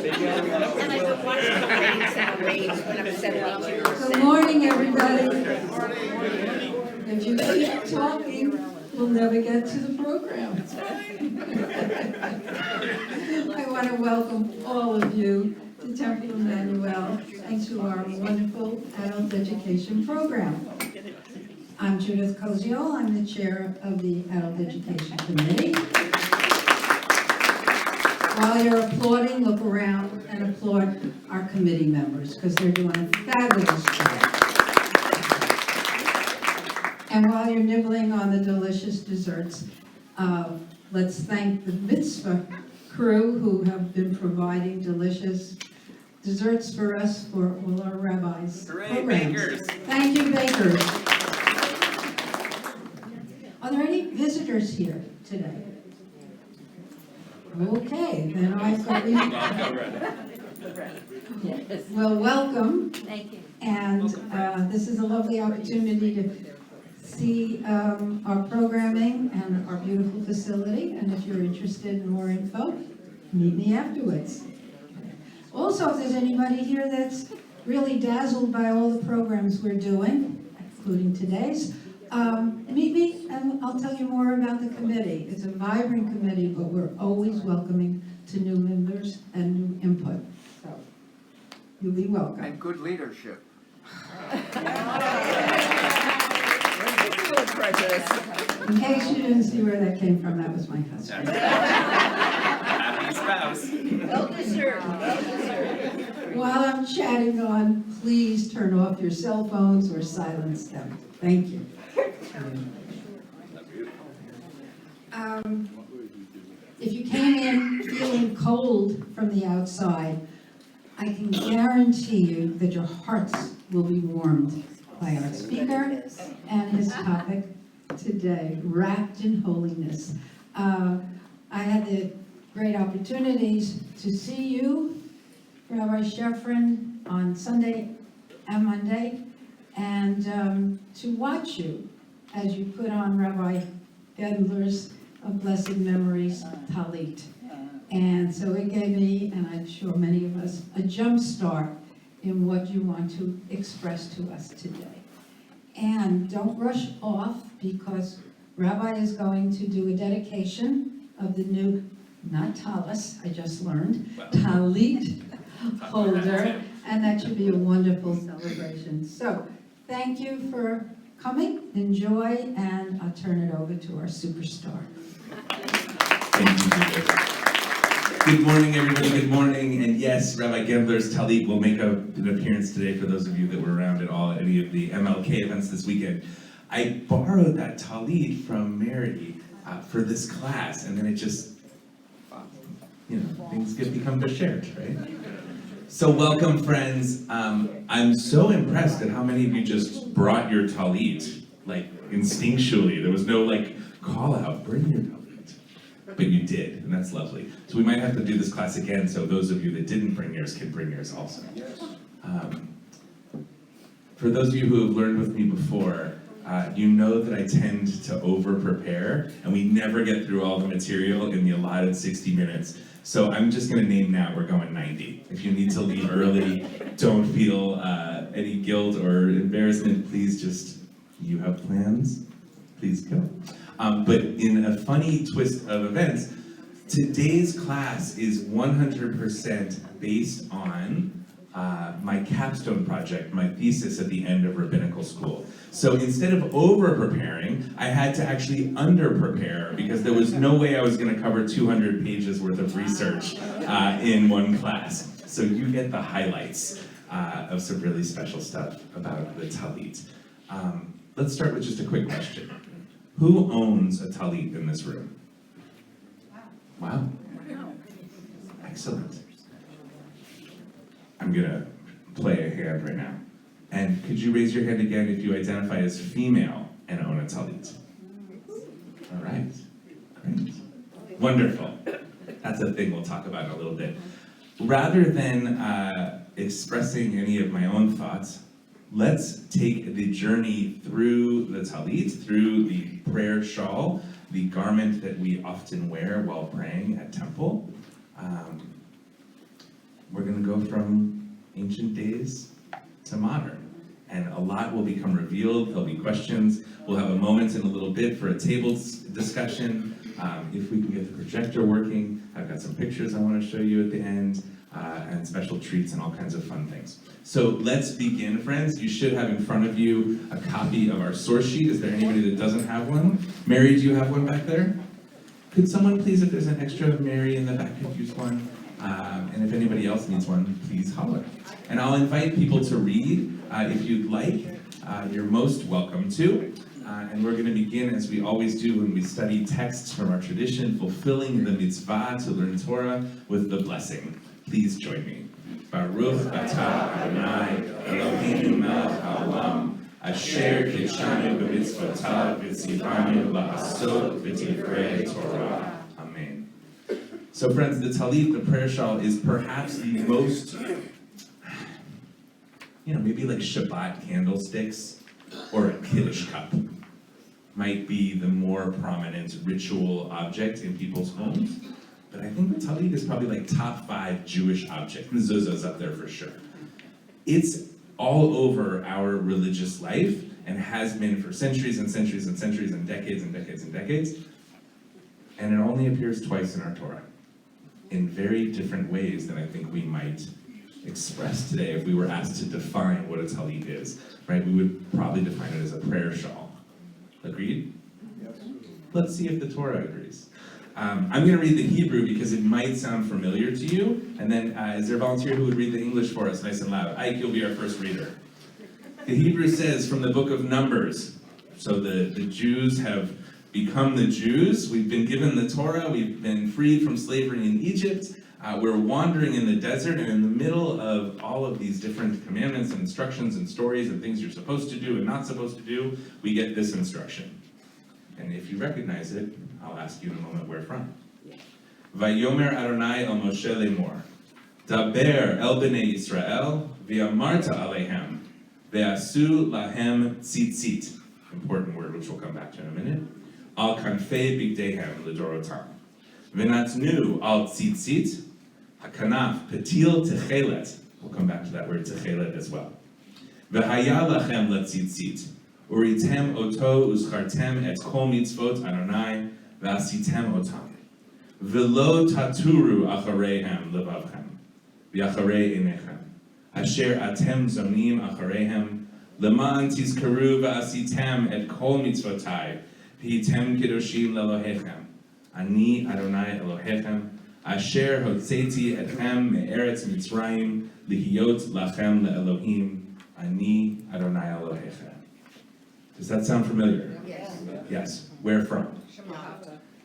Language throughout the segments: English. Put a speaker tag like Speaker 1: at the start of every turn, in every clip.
Speaker 1: And I could watch the waves and the waves when I'm 72.
Speaker 2: Good morning, everybody. If you keep talking, we'll never get to the program. I want to welcome all of you to Temple Emanu-El and to our wonderful adult education program. I'm Judith Koziol. I'm the chair of the Adult Education Committee. While you're applauding, look around and applaud our committee members because they're doing a fabulous job. And while you're nibbling on the delicious desserts, let's thank the mitzvah crew who have been providing delicious desserts for us for all our rabbis' programs.
Speaker 3: Bakers.
Speaker 2: Thank you, bakers. Are there any visitors here today? Okay, then I thought we... Well, welcome.
Speaker 1: Thank you.
Speaker 2: And this is a lovely opportunity to see our programming and our beautiful facility. And if you're interested in more info, meet me afterwards. Also, if there's anybody here that's really dazzled by all the programs we're doing, including today's, meet me and I'll tell you more about the committee. It's a vibrant committee, but we're always welcoming to new members and new input. So, you'll be welcome.
Speaker 4: And good leadership.
Speaker 2: In case you didn't see where that came from, that was my husband.
Speaker 3: Happy spouse.
Speaker 1: Well deserved, well deserved.
Speaker 2: While I'm chatting on, please turn off your cell phones or silence them. Thank you. If you came in feeling cold from the outside, I can guarantee you that your hearts will be warmed by our speaker and his topic today, wrapped in holiness. I had the great opportunities to see you, Rabbi Shefrin, on Sunday and Monday, and to watch you as you put on Rabbi Gedler's of blessed memories, Tallit. And so it gave me, and I'm sure many of us, a jump start in what you want to express to us today. And don't rush off, because Rabbi is going to do a dedication of the new, not tallis, I just learned, Tallit holder, and that should be a wonderful celebration. So thank you for coming, enjoy, and I'll turn it over to our superstar.
Speaker 3: Thank you. Good morning, everybody. Good morning. And yes, Rabbi Gedler's Tallit will make an appearance today for those of you that were around at all at any of the MLK events this weekend. I borrowed that Tallit from Mary for this class, and then it just, things become shared, right? So welcome, friends. I'm so impressed at how many of you just brought your Tallit, like instinctually. There was no call out, bring your Tallit. But you did, and that's lovely. So we might have to do this class again, so those of you that didn't bring yours can bring yours also. For those of you who have learned with me before, you know that I tend to over-prepare, and we never get through all the material in the allotted 60 minutes. So I'm just gonna name now, we're going 90. If you need to leave early, don't feel any guilt or embarrassment, please just, you have plans, please go. But in a funny twist of events, today's class is 100% based on my capstone project, my thesis at the end of rabbinical school. So instead of over-preparing, I had to actually under-prepare because there was no way I was going to cover 200 pages worth of research in one class. So you get the highlights of some really special stuff about the Tallit. Let's start with just a quick question. Who owns a Tallit in this room? Wow. Excellent. I'm gonna play a hand right now. And could you raise your hand again if you identify as female and own a Tallit? All right, great. Wonderful. That's a thing we'll talk about in a little bit. Rather than expressing any of my own thoughts, let's take the journey through the Tallit, through the prayer shawl, the garment that we often wear while praying at temple. we're going to go from ancient days to modern. And a lot will become revealed. There'll be questions. We'll have a moment in a little bit for a table discussion. If we can get the projector working, I've got some pictures I want to show you at the end, and special treats and all kinds of fun things. So let's begin, friends. You should have in front of you a copy of our source sheet. Is there anybody that doesn't have one? Mary, do you have one back there? Could someone please, if there's an extra Mary in the back, could use one? And if anybody else needs one, please holler. And I'll invite people to read if you'd like. You're most welcome to. And we're going to begin, as we always do when we study texts from our tradition, fulfilling the mitzvah to learn Torah with the blessing. Please join me. Baruch atah Adonai Eloheinu melech haolam, asher kidshanu b'mitzvotav v'tzivanu la'asot v'divrei Torah. Amen. So friends, the Tallit, the prayer shawl, is perhaps the most, maybe like Shabbat candlesticks or a Kiddush cup might be the more prominent ritual object in people's homes. But I think the Tallit is probably like top 5 Jewish object. Mezuzah's up there for sure. It's all over our religious life and has been for centuries and centuries and centuries and decades and decades and decades. And it only appears twice in our Torah in very different ways than I think we might express today if we were asked to define what a Tallit is, right? We would probably define it as a prayer shawl. Agreed? Yes. Let's see if the Torah agrees. I'm going to read the Hebrew because it might sound familiar to you, and then is there a volunteer who would read the English for us nice and loud? Ike, you'll be our first reader. The Hebrew says from the book of Numbers, so the Jews have become the Jews, we've been given the Torah, we've been freed from slavery in Egypt, we're wandering in the desert, and in the middle of all of these different commandments and instructions and stories and things you're supposed to do and not supposed to do, we get this instruction. And if you recognize it, I'll ask you in a moment where from. Vayomer Adonai el Moshe lemor, Daber el bnei Yisrael, v'amarta alehem, ve'asu lahem tzitzit. Important word which we'll come back to in a minute. Al kanfei bigdehem l'dorotam. V'natnu al tzitzit, hakanaf petil techelet. We'll come back to that word techelet as well. V'haya lachem l'tzitzit. Uritem oto uzchartem et kol mitzvot Adonai v'asitem otam. V'lo taturu achareihem levavchem, v'acharei einechem. Asher atem zonim achareihem, leman tizkaru v'asitem et kol mitzvotai, v'hitem kedoshim lelohechem. Ani Adonai Elohechem, asher hotzeti etchem me'eretz Mitzrayim, lihiyot lachem le'Elohim. Ani Adonai Elohechem. Does that sound familiar?
Speaker 1: Yes.
Speaker 3: Yes. Where from?
Speaker 1: Shema.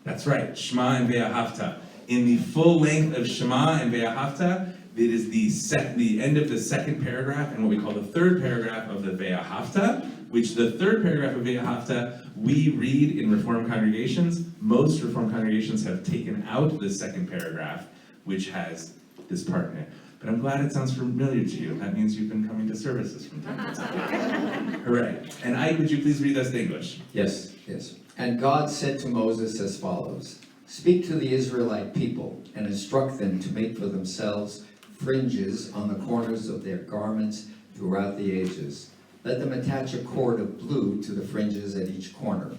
Speaker 3: That's right. Shema and Ve'ahavta. In the full length of Shema and Ve'ahavta, it is the end of the second paragraph and what we call the third paragraph of the Ve'ahavta, which the third paragraph of Ve'ahavta we read in Reformed congregations. Most Reformed congregations have taken out the second paragraph, which has this part in it. But I'm glad it sounds familiar to you. That means you've been coming to services from time to time. Hooray. And Ike, would you please read us the English?
Speaker 4: Yes. And God said to Moses as follows, "Speak to the Israelite people and instruct them to make for themselves fringes on the corners of their garments throughout the ages. Let them attach a cord of blue to the fringes at each corner.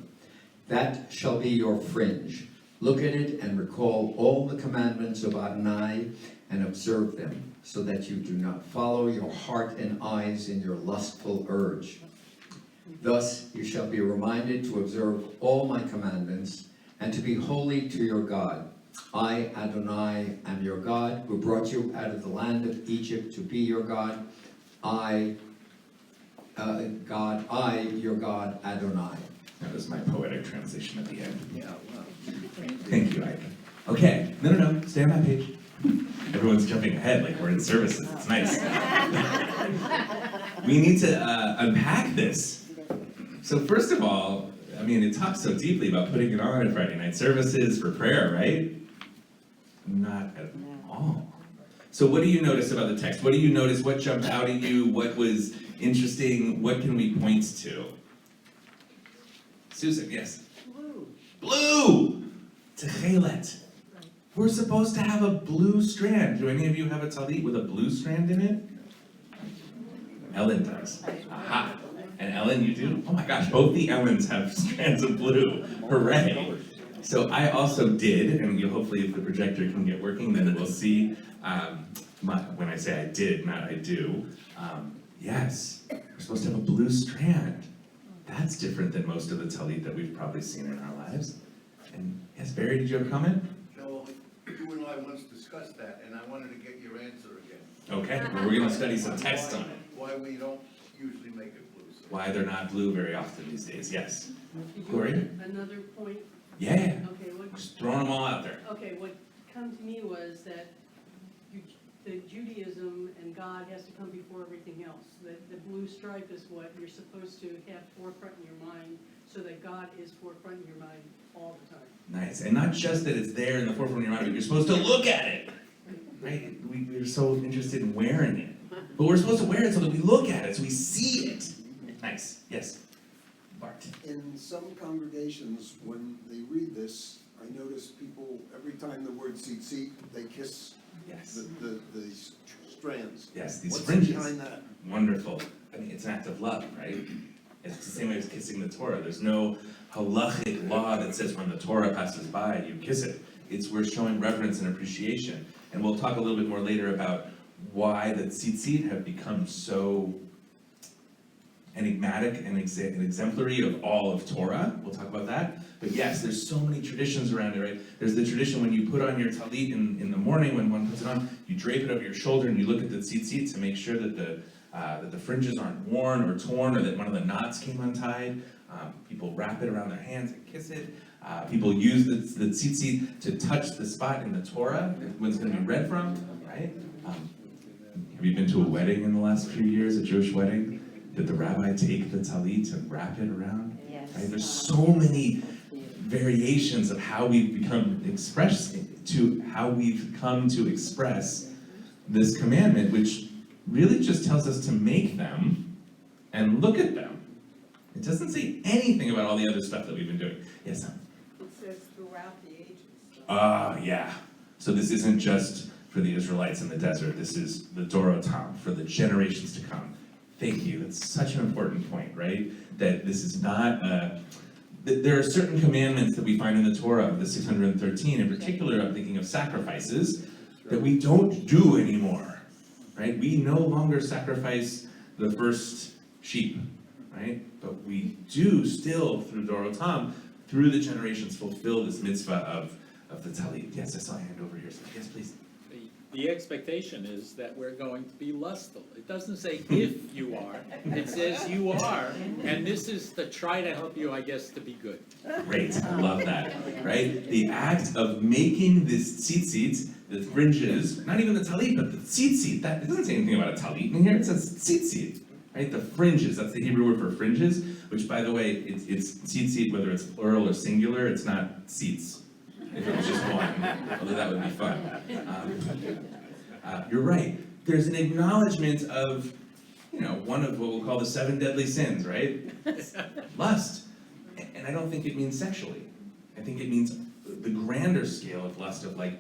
Speaker 4: That shall be your fringe. Look at it and recall all the commandments of Adonai and observe them, so that you do not follow your heart and eyes in your lustful urge. Thus you shall be reminded to observe all my commandments and to be holy to your God. I, Adonai, am your God, who brought you out of the land of Egypt to be your God. I, your God, Adonai."
Speaker 3: That was my poetic translation at the end. Thank you, Ike. Okay, no, stay on that page. Everyone's jumping ahead like we're in services. It's nice. We need to unpack this. So first of all, it talks so deeply about putting it on at Friday night services for prayer, right? Not at all. So what do you notice about the text? What do you notice? What jumped out at you? What was interesting? What can we point to? Susan, yes? Blue! Techelet. we're supposed to have a blue strand. Do any of you have a tallit with a blue strand in it? Ellen does. Aha. And Ellen, you do? Oh my gosh, both the Ellens have strands of blue. Hooray. So I also did, and hopefully if the projector can get working, then we'll see when I say I did, not I do. Yes, we're supposed to have a blue strand. That's different than most of the tallit that we've probably seen in our lives. And yes, Barry, did you have a comment?
Speaker 5: No, you and I once discussed that, and I wanted to get your answer again.
Speaker 3: Okay, well, we're gonna study some text on it.
Speaker 5: Why we don't usually make it blue. So.
Speaker 3: Why they're not blue very often these days, yes.
Speaker 6: Did you
Speaker 3: Gloria?
Speaker 6: have another point?
Speaker 3: Yeah,
Speaker 6: Okay,
Speaker 3: just throwing them all out there.
Speaker 6: what come to me was that the Judaism and God has to come before everything else. The blue stripe is what you're supposed to have forefront in your mind, so that God is forefront in your mind all the time.
Speaker 3: Nice, and not just that it's there in the forefront of your mind, but you're supposed to look at it. Right? We're so interested in wearing it. But we're supposed to wear it so that we look at it, so we see it. Nice, yes. Bart.
Speaker 7: In some congregations, when they read this, I notice people, every time the word tzitzit, they kiss
Speaker 3: Yes.
Speaker 7: the strands.
Speaker 3: Yes, these
Speaker 7: What's
Speaker 3: fringes.
Speaker 7: behind that?
Speaker 3: Wonderful. I mean, it's an act of love, right? It's the same way as kissing the Torah. There's no halachic law that says when the Torah passes by, you kiss it. We're showing reverence and appreciation. And we'll talk a little bit more later about why the tzitzit have become so enigmatic and exemplary of all of Torah. We'll talk about that. But yes, there's so many traditions around it, right? There's the tradition when you put on your tallit in the morning, when one puts it on, you drape it over your shoulder and you look at the tzitzit to make sure that the fringes aren't worn or torn, or that one of the knots came untied. People wrap it around their hands and kiss it. People use the tzitzit to touch the spot in the Torah when it's going to be read from, right? Have you been to a wedding in the last few years, a Jewish wedding? Did the rabbi take the tallit and wrap it around?
Speaker 1: Yes.
Speaker 3: Right? There's so many variations of how we've come to express this commandment, which really just tells us to make them and look at them. It doesn't say anything about all the other stuff that we've been doing. Yes, Sam?
Speaker 6: It says throughout the ages.
Speaker 3: Yeah. So this isn't just for the Israelites in the desert. This is the Dorotam, for the generations to come. Thank you. That's such an important point, right? That this is not there are certain commandments that we find in the Torah of the 613. In particular, I'm thinking of sacrifices that we don't do anymore, right? We no longer sacrifice the first sheep, right? But we do still, through Dorotam, through the generations, fulfill this mitzvah of the tallit. Yes, I saw a hand over here. So yes, please.
Speaker 8: The expectation is that we're going to be lustful. It doesn't say if you are, it says you are, and this is to try to help you, I guess, to be good.
Speaker 3: Great, I love that, right? The act of making this tzitzit, the fringes, not even the tallit, but the tzitzit, it doesn't say anything about a tallit in here, it says tzitzit, right? The fringes, that's the Hebrew word for fringes, which, by the way, it's tzitzit, whether it's plural or singular, it's not seats. If it was just one, although that would be fun. You're right. There's an acknowledgement of, one of what we'll call the 7 deadly sins, right? Lust. And I don't think it means sexually. I think it means the grander scale of lust of like,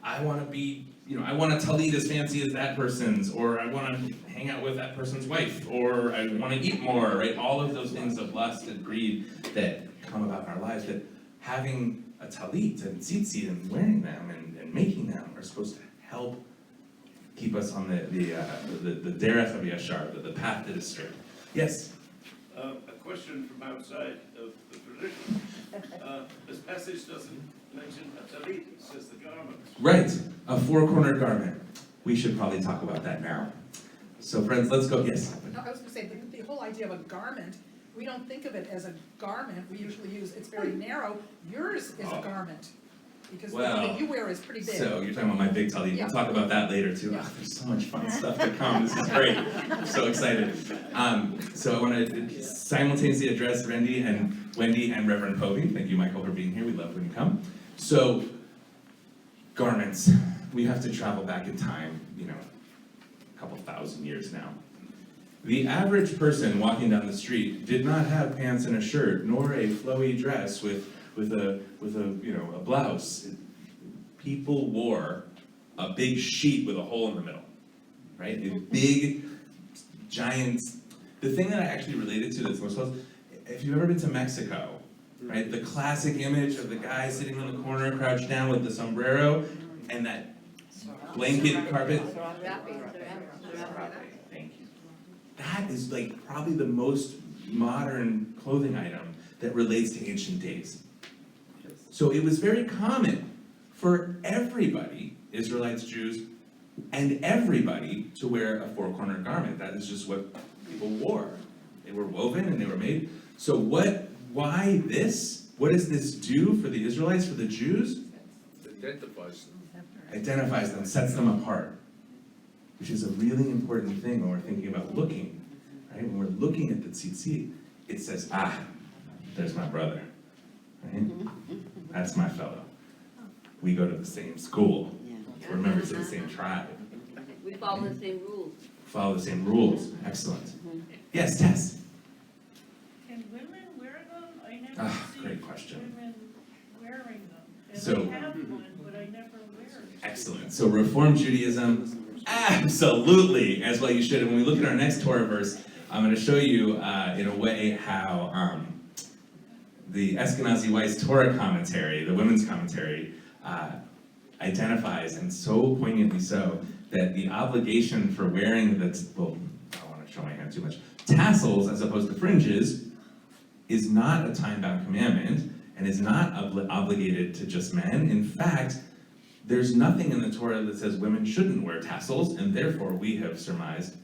Speaker 3: I want to be, I want a tallit as fancy as that person's, or I want to hang out with that person's wife, or I want to eat more, right? All of those things of lust and greed that come about in our lives, that having a tallit and tzitzit and wearing them and making them are supposed to help keep us on the derech of yashar, the path that is straight. Yes?
Speaker 5: A question from outside of the tradition. This passage doesn't mention a tallit, it says the garments.
Speaker 3: Right, a 4-cornered garment. We should probably talk about that now. So friends, let's go. Yes?
Speaker 9: No, I was gonna say, the whole idea of a garment, we don't think of it as a garment, we usually use, it's very narrow, yours is a garment. Because the one that you wear is pretty big.
Speaker 3: So you're talking about my big tallit.
Speaker 9: Yeah.
Speaker 3: We'll talk about that later too.
Speaker 9: Yeah.
Speaker 3: Oh, there's so much fun stuff to come. This is great. I'm so excited. So I want to simultaneously address Wendy and Reverend Povey. Thank you, Michael, for being here. We love when you come. So garments. We have to travel back in time, a couple thousand years now. The average person walking down the street did not have pants and a shirt, nor a flowy dress with a blouse. people wore a big sheet with a hole in the middle, right? A big, giant, the thing that I actually related to that's most close, if you've ever been to Mexico, right? The classic image of the guy sitting on the corner, crouched down with the sombrero, and that blanket carpet. Thank you. That is like probably the most modern clothing item that relates to ancient days. So it was very common for everybody, Israelites, Jews, and everybody to wear a four-cornered garment. That is just what people wore. They were woven and they were made. So why this? What does this do for the Israelites, for the Jews?
Speaker 10: Identifies them.
Speaker 3: Identifies them, sets them apart, which is a really important thing when we're thinking about looking, right? When we're looking at the tzitzit, it says, there's my brother, right? That's my fellow. We go to the same school. We're members of the same tribe.
Speaker 1: We follow the same rules.
Speaker 3: Follow the same rules. Excellent. Yes, Tess.
Speaker 11: Can women wear them? I never see
Speaker 3: Great question.
Speaker 11: women wearing them. And
Speaker 3: So-
Speaker 11: I have one, but I never wear it.
Speaker 3: Excellent. So Reform Judaism, absolutely, as well you should. And when we look at our next Torah verse, I'm going to show you in a way how the Ashkenazi Weiss Torah commentary, the women's commentary, identifies, and so poignantly so, that the obligation for wearing the, well, I don't want to show my hand too much, tassels as opposed to fringes is not a time-bound commandment and is not obligated to just men. In fact, there's nothing in the Torah that says women shouldn't wear tassels, and therefore we have surmised,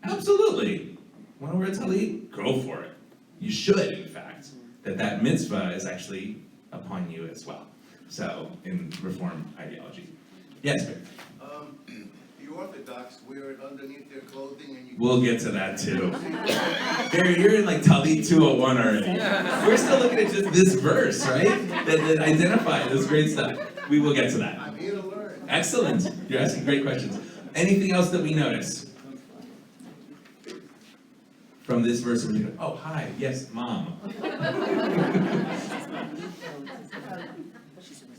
Speaker 3: absolutely, want to wear a tallit? Go for it. You should, in fact, that mitzvah is actually upon you as well. So, in Reform ideology. Yes, Barry?
Speaker 10: The Orthodox wear it underneath their clothing and you...
Speaker 3: We'll get to that too. Barry, you're in like Tallit 201 already. We're still looking at just this verse, right? That identifies this great stuff. We will get to that.
Speaker 10: I'm here to learn.
Speaker 3: Excellent. You're asking great questions. Anything else that we notice from this verse in particular? Oh, hi. Yes, Mom.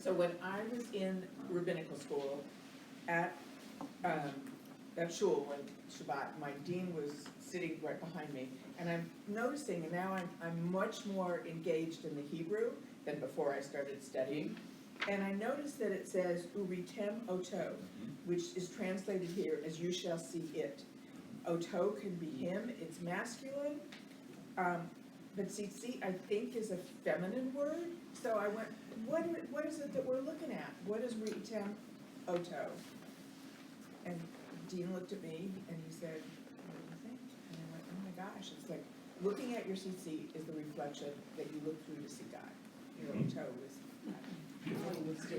Speaker 12: So when I was in rabbinical school at shul when Shabbat, my dean was sitting right behind me, and I'm noticing, and now I'm much more engaged in the Hebrew than before I started studying, and I noticed that it says uritem oto, which is translated here as you shall see it. Oto can be him, it's masculine, but tzitzit I think is a feminine word, so I went, what is it that we're looking at? What is uritem oto? And Dean looked at me and he said, what do you think? And I went, oh my gosh, it's like, looking at your tzitzit is the reflection that you look through to see God. Your oto is.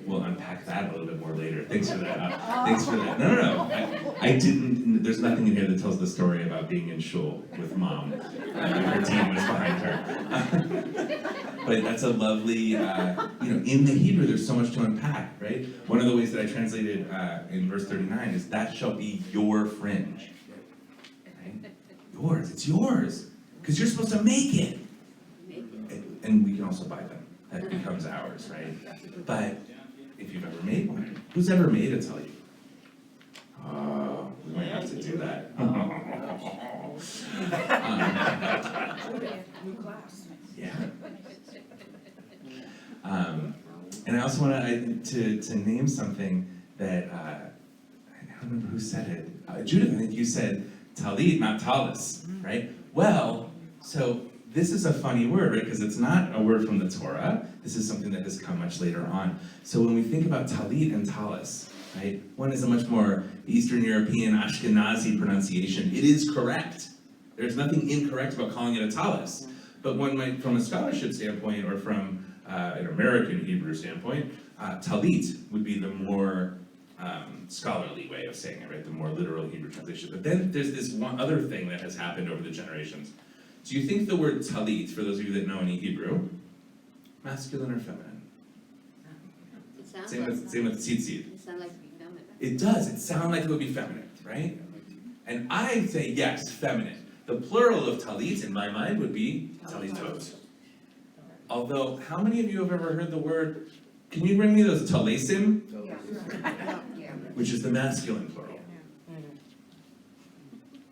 Speaker 3: We'll unpack that a little bit more later. Thanks for that. Thanks for that. No. I didn't, there's nothing in here that tells the story about being in shul with Mom. Her team was behind her. But that's a lovely, in the Hebrew, there's so much to unpack, right? One of the ways that I translated in verse 39 is, that shall be your fringe. Right? Yours, it's yours. Because you're supposed to make it. And we can also buy them. That becomes ours, right? But if you've ever made one, who's ever made a tallit? Oh, we might have to do that.
Speaker 12: New class.
Speaker 3: Yeah. And I also want to name something that I don't remember who said it. Judith, I think you said tallit, not tallis, right? Well, so this is a funny word, right? Because it's not a word from the Torah. This is something that has come much later on. So when we think about tallit and tallis, right? One is a much more Eastern European Ashkenazi pronunciation. It is correct. There's nothing incorrect about calling it a tallis. But one might, from a scholarship standpoint or from an American Hebrew standpoint, tallit would be the more scholarly way of saying it, right? The more literal Hebrew translation. But then there's this one other thing that has happened over the generations. Do you think the word tallit, for those of you that know any Hebrew, masculine or feminine?
Speaker 1: It sounds
Speaker 3: Same with tzitzit.
Speaker 1: It sounds like to be feminine.
Speaker 3: It does. It sounds like it would be feminine, right? And I say yes, feminine. The plural of talit in my mind would be talitot. Although, how many of you have ever heard the word? Can you bring me those talesim? which is the masculine plural.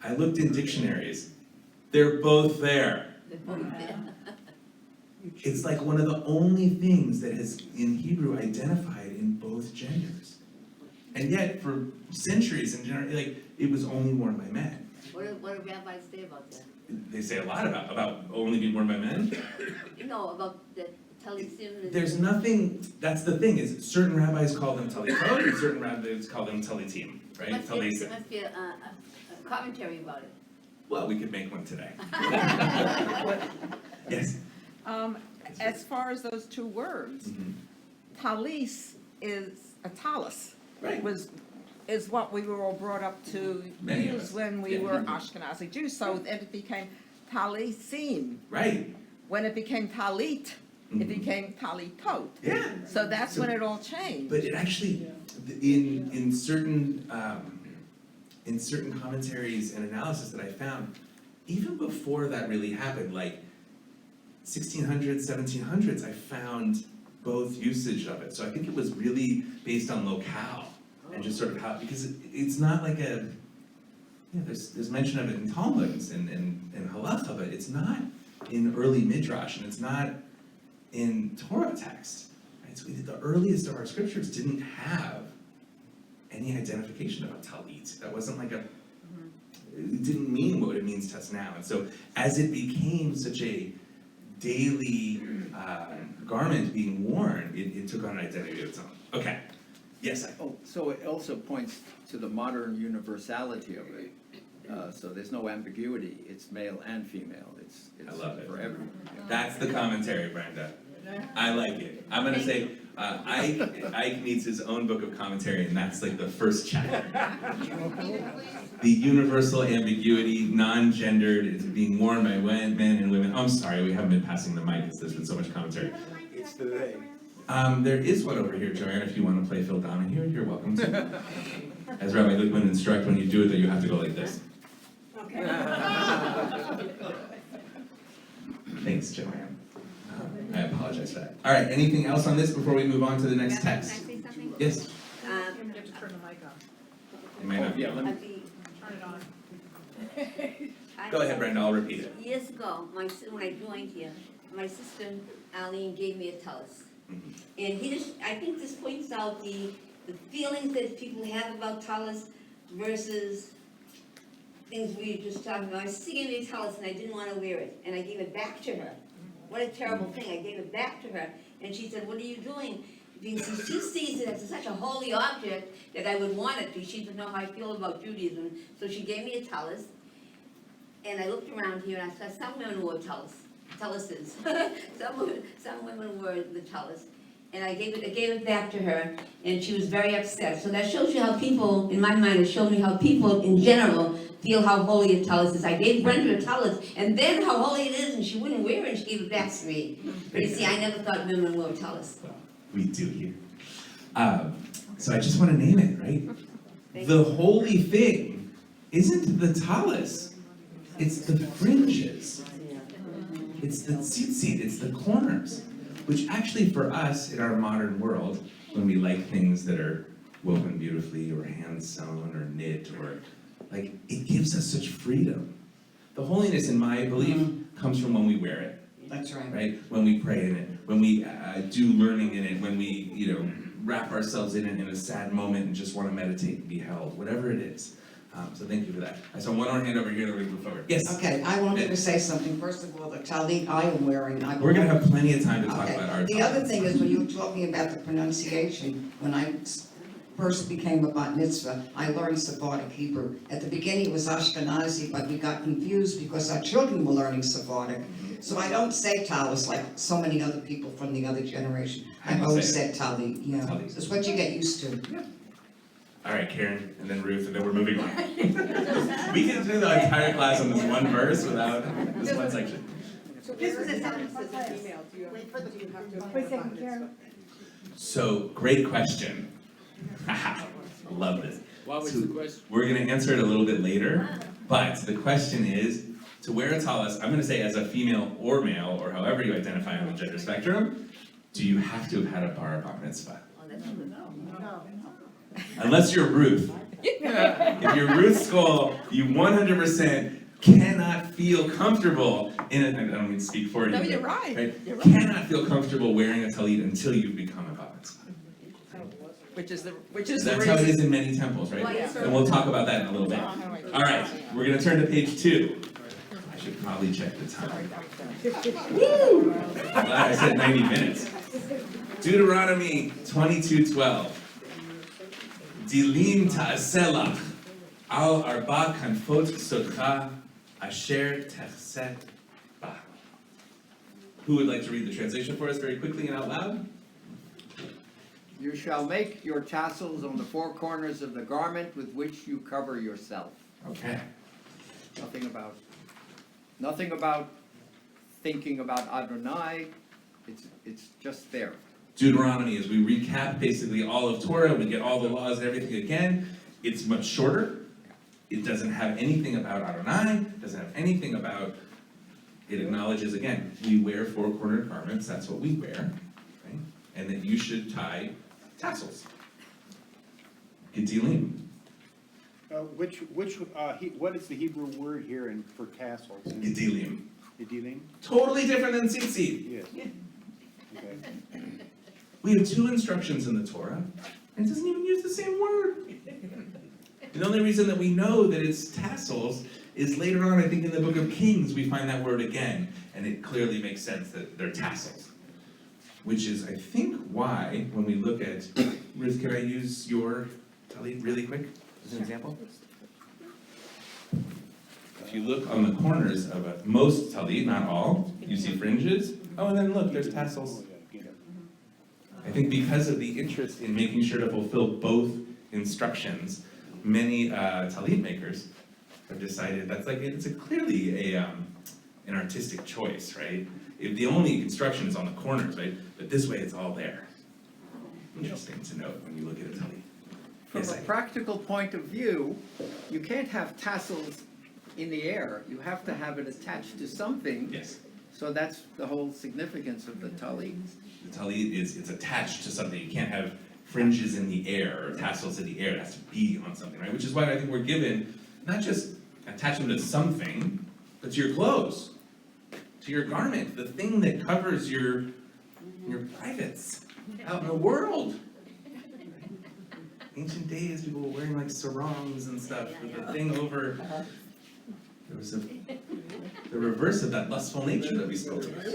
Speaker 3: I looked in dictionaries. They're both there. It's like one of the only things that has, in Hebrew, identified in both genders. And yet, for centuries, like, it was only worn by men.
Speaker 1: What do rabbis say about that?
Speaker 3: They say a lot about only being worn by men.
Speaker 1: No, about the Tallitim.
Speaker 3: There's nothing, that's the thing, is certain rabbis call them Tallitot, and certain rabbis call them Tallitim, right?
Speaker 1: There
Speaker 3: Tallitim.
Speaker 1: must be a commentary about it.
Speaker 3: Well, we could make one today. Yes?
Speaker 13: As far as those two words,
Speaker 3: Mhm.
Speaker 13: talis is a talus.
Speaker 3: Right.
Speaker 13: Is what we were all brought up to
Speaker 3: Many of
Speaker 13: use
Speaker 3: us.
Speaker 13: when we
Speaker 3: Yeah.
Speaker 13: were Ashkenazi Jews, so then it became talisim.
Speaker 3: Right.
Speaker 13: When it became talit,
Speaker 3: Mhm.
Speaker 13: it became talitot.
Speaker 3: Yeah.
Speaker 13: So that's when it all changed.
Speaker 3: But it actually, in certain commentaries and analysis that I found, even before that really happened, like 1600s, 1700s, I found both usage of it. So I think it was really based on locale and just sort of how, because it's not like a, there's mention of it in Talmud and Halacha, but it's not in early Midrash, and it's not in Torah text. Right? So the earliest of our scriptures didn't have any identification about Tallit. That wasn't like it didn't mean what it means to us now. And so as it became such a daily garment being worn, it took on an identity of its own. Okay, yes,
Speaker 4: Oh, so it also points to the modern universality of it. So there's no ambiguity, it's male and female, it's
Speaker 3: I love it.
Speaker 4: for everyone.
Speaker 3: That's the commentary, Brenda. I like it. I'm gonna say, Ike needs his own book of commentary, and that's like the first chapter. The universal ambiguity, non-gendered, it's being worn by men and women. I'm sorry, we haven't been passing the mic because there's been so much commentary.
Speaker 10: It's the they.
Speaker 3: There is one over here, Joanne, if you want to play Phil Donahue, you're welcome to. As Rabbi Lichtman instruct, when you do it, that you have to go like this.
Speaker 6: Okay.
Speaker 3: Thanks, Joanne. I apologize for that. All right, anything else on this before we move on to the next text?
Speaker 1: Can I say something?
Speaker 3: Yes?
Speaker 9: You have to turn the mic on.
Speaker 3: It may not be on.
Speaker 1: At the-
Speaker 9: Turn it on.
Speaker 3: Go ahead, Brenda, I'll repeat it.
Speaker 1: Years ago, when I joined here, my sister Arlene gave me a tallis.
Speaker 3: Mhm.
Speaker 1: And I think this points out the feelings that people have about tallis versus things we were just talking about. My sister gave me a tallis and I didn't want to wear it, and I gave it back to her. What a terrible thing, I gave it back to her, and she said, "What are you doing?" Because she sees it as such a holy object that I would want it, because she doesn't know how I feel about Judaism. So she gave me a tallis, and I looked around here and I saw some women wore tallises. Some women wore the tallis. And I gave it back to her, and she was very upset. So that shows you how people, in my mind, it showed me how people in general feel how holy a tallis is. I gave Brenda a tallis, and then how holy it is, and she wouldn't wear it, and she gave it back to me. But you see, I never thought women wore tallis.
Speaker 3: Well, we do here. So I just want to name it, right? The holy thing isn't the tallis, it's the fringes. It's the tzitzit, it's the corners. Which actually for us, in our modern world, when we like things that are woven beautifully or hand sewn or knit or, like, it gives us such freedom. The holiness, in my belief, comes from when we wear it.
Speaker 2: That's right.
Speaker 3: Right? When we pray in it, when we do learning in it, when we, wrap ourselves in it in a sad moment and just want to meditate and be held, whatever it is. So thank you for that. I saw one more hand over here that we move forward. Yes?
Speaker 14: Okay, I wanted to say something. First of all, the tallit I am wearing,
Speaker 3: We're gonna have plenty of time to talk about our
Speaker 14: The other thing is, when you were talking about the pronunciation, when I first became a bat mitzvah, I learned Sephardic Hebrew. At the beginning it was Ashkenazi, but we got confused because our children were learning Sephardic. So I don't say talis like so many other people from the other generation. I've always said tallit,
Speaker 3: Tallit.
Speaker 14: It's what you get used to.
Speaker 3: All right, Karen, and then Ruth, and then we're moving on. We can do the entire class on this one verse without this one section.
Speaker 12: So this is a sentence as a female, do you have to apply a bat mitzvah?
Speaker 3: So, great question. I love this.
Speaker 8: What was
Speaker 3: So,
Speaker 8: the question?
Speaker 3: We're gonna answer it a little bit later, but the question is, to wear a tallis, I'm gonna say as a female or male, or however you identify on the gender spectrum, do you have to have had a bar mitzvah?
Speaker 1: Oh, that's good.
Speaker 12: No.
Speaker 3: Unless you're Ruth. If you're Ruth Skoll, you 100% cannot feel comfortable in it. I don't mean to speak for you.
Speaker 12: No,
Speaker 3: but,
Speaker 12: you're right. You're right.
Speaker 3: Cannot feel comfortable wearing a tallit until you've become a bar mitzvah.
Speaker 12: Which is the
Speaker 3: That's how it is
Speaker 12: reason.
Speaker 3: in many temples, right?
Speaker 1: Well, yeah.
Speaker 3: And we'll talk about that in a little bit. All right, we're gonna turn to page 2. I should probably check the time. Woo! I'm glad I said 90 minutes. Deuteronomy 22:12. Dilim ta'aselach al arba kanfot sodcha asher techset ba. Who would like to read the translation for us very quickly and out loud?
Speaker 4: You shall make your tassels on the 4 corners of the garment with which you cover yourself.
Speaker 3: Okay.
Speaker 4: Nothing about thinking about Adonai, it's just there.
Speaker 3: Deuteronomy, as we recap basically all of Torah, we get all the laws and everything again, it's much shorter. It doesn't have anything about Adonai, doesn't have anything about, it acknowledges again, we wear 4-cornered garments, that's what we wear, right? And that you should tie tassels. Gedilim.
Speaker 15: What is the Hebrew word here for tassels?
Speaker 3: Gedilim.
Speaker 15: Gedilim?
Speaker 3: Totally different than tzitzit.
Speaker 15: Yes. Okay.
Speaker 3: We have 2 instructions in the Torah, and it doesn't even use the same word. The only reason that we know that it's tassels is later on, I think in the book of Kings, we find that word again, and it clearly makes sense that they're tassels. Which is, I think, why, when we look at, Ruth, can I use your tallit really quick as an example? If you look on the corners of most tallit, not all, you see fringes. Oh, and then look, there's tassels. I think because of the interest in making sure to fulfill both instructions, many tallit makers have decided that's like, it's clearly an artistic choice, right? If the only instruction is on the corners, right? But this way it's all there. Interesting to note when you look at a tallit.
Speaker 4: From a practical point of view, you can't have tassels in the air. You have to have it attached to something.
Speaker 3: Yes.
Speaker 4: So that's the whole significance of the tallit.
Speaker 3: The tallit it's attached to something. You can't have fringes in the air or tassels in the air. It has to be on something, right? Which is why I think we're given not just attach them to something, but to your clothes, to your garment, the thing that covers your privates out in the world. Ancient days, people were wearing like sarongs and stuff with the thing over. There was the reverse of that lustful nature that we spoke about.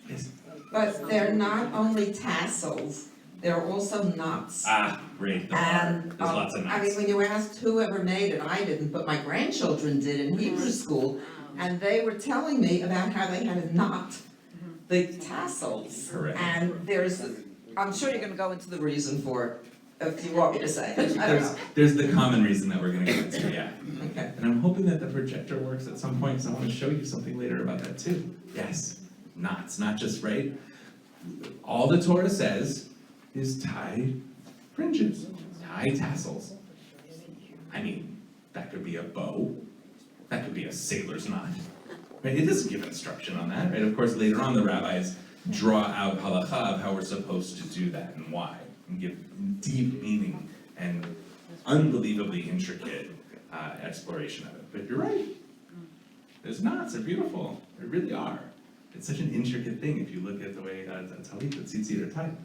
Speaker 3: Yes.
Speaker 16: But they're not only tassels, they're also knots.
Speaker 3: Ah, great. There's lots of knots.
Speaker 16: I mean, when you asked whoever made it, I didn't, but my grandchildren did in Hebrew school, and they were telling me about how they had to knot the tassels.
Speaker 3: Correct.
Speaker 16: And I'm sure you're gonna go into the reason for it, if you want me to say it. I don't know.
Speaker 3: There's the common reason that we're gonna get into, yeah.
Speaker 16: Okay.
Speaker 3: And I'm hoping that the projector works at some point, because I want to show you something later about that too. Yes, knots, not just, right? All the Torah says is tie fringes, tie tassels. I mean, that could be a bow, that could be a sailor's knot. Right? It doesn't give instruction on that, right? Of course, later on the rabbis draw out halakha of how we're supposed to do that and why, and give deep meaning and unbelievably intricate exploration of it. But you're right. There's knots, they're beautiful. They really are. It's such an intricate thing if you look at the way tallit, the tzitzit are tied.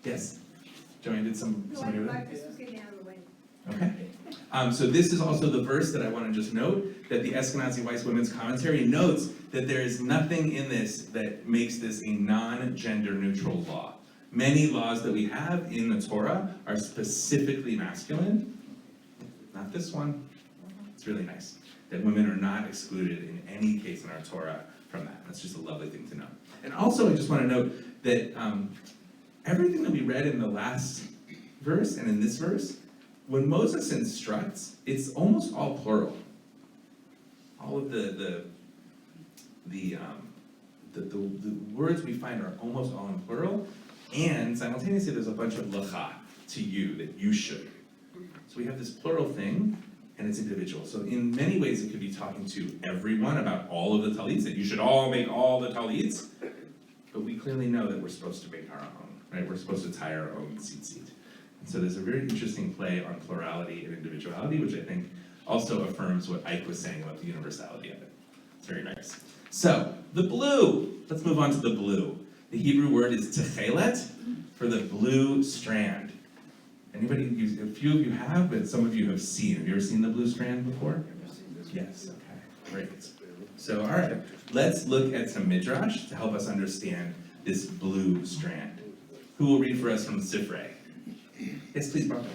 Speaker 3: Yes? Joanne, did somebody over there?
Speaker 11: Just getting out of the way.
Speaker 3: Okay. So this is also the verse that I want to just note, that the Ashkenazi Weiss Women's Commentary notes that there is nothing in this that makes this a non-gender neutral law. Many laws that we have in the Torah are specifically masculine. Not this one. It's really nice that women are not excluded in any case in our Torah from that. That's just a lovely thing to know. And also I just want to note that everything that we read in the last verse and in this verse, when Moses instructs, it's almost all plural. All of the words we find are almost all in plural, and simultaneously there's a bunch of lacha, to you, that you should. So we have this plural thing, and it's individual. So in many ways it could be talking to everyone about all of the tallits, that you should all make all the tallits, but we clearly know that we're supposed to make our own, right? We're supposed to tie our own tzitzit. So there's a very interesting play on plurality and individuality, which I think also affirms what Ike was saying about the universality of it. It's very nice. So, the blue. Let's move on to the blue. The Hebrew word is techelet, for the blue strand. Anybody, a few of you have, but some of you have seen. Have you ever seen the blue strand before? Yes, okay, great. So, all right, let's look at some midrash to help us understand this blue strand. Who will read for us from Shefrin? Yes, please, Barbara.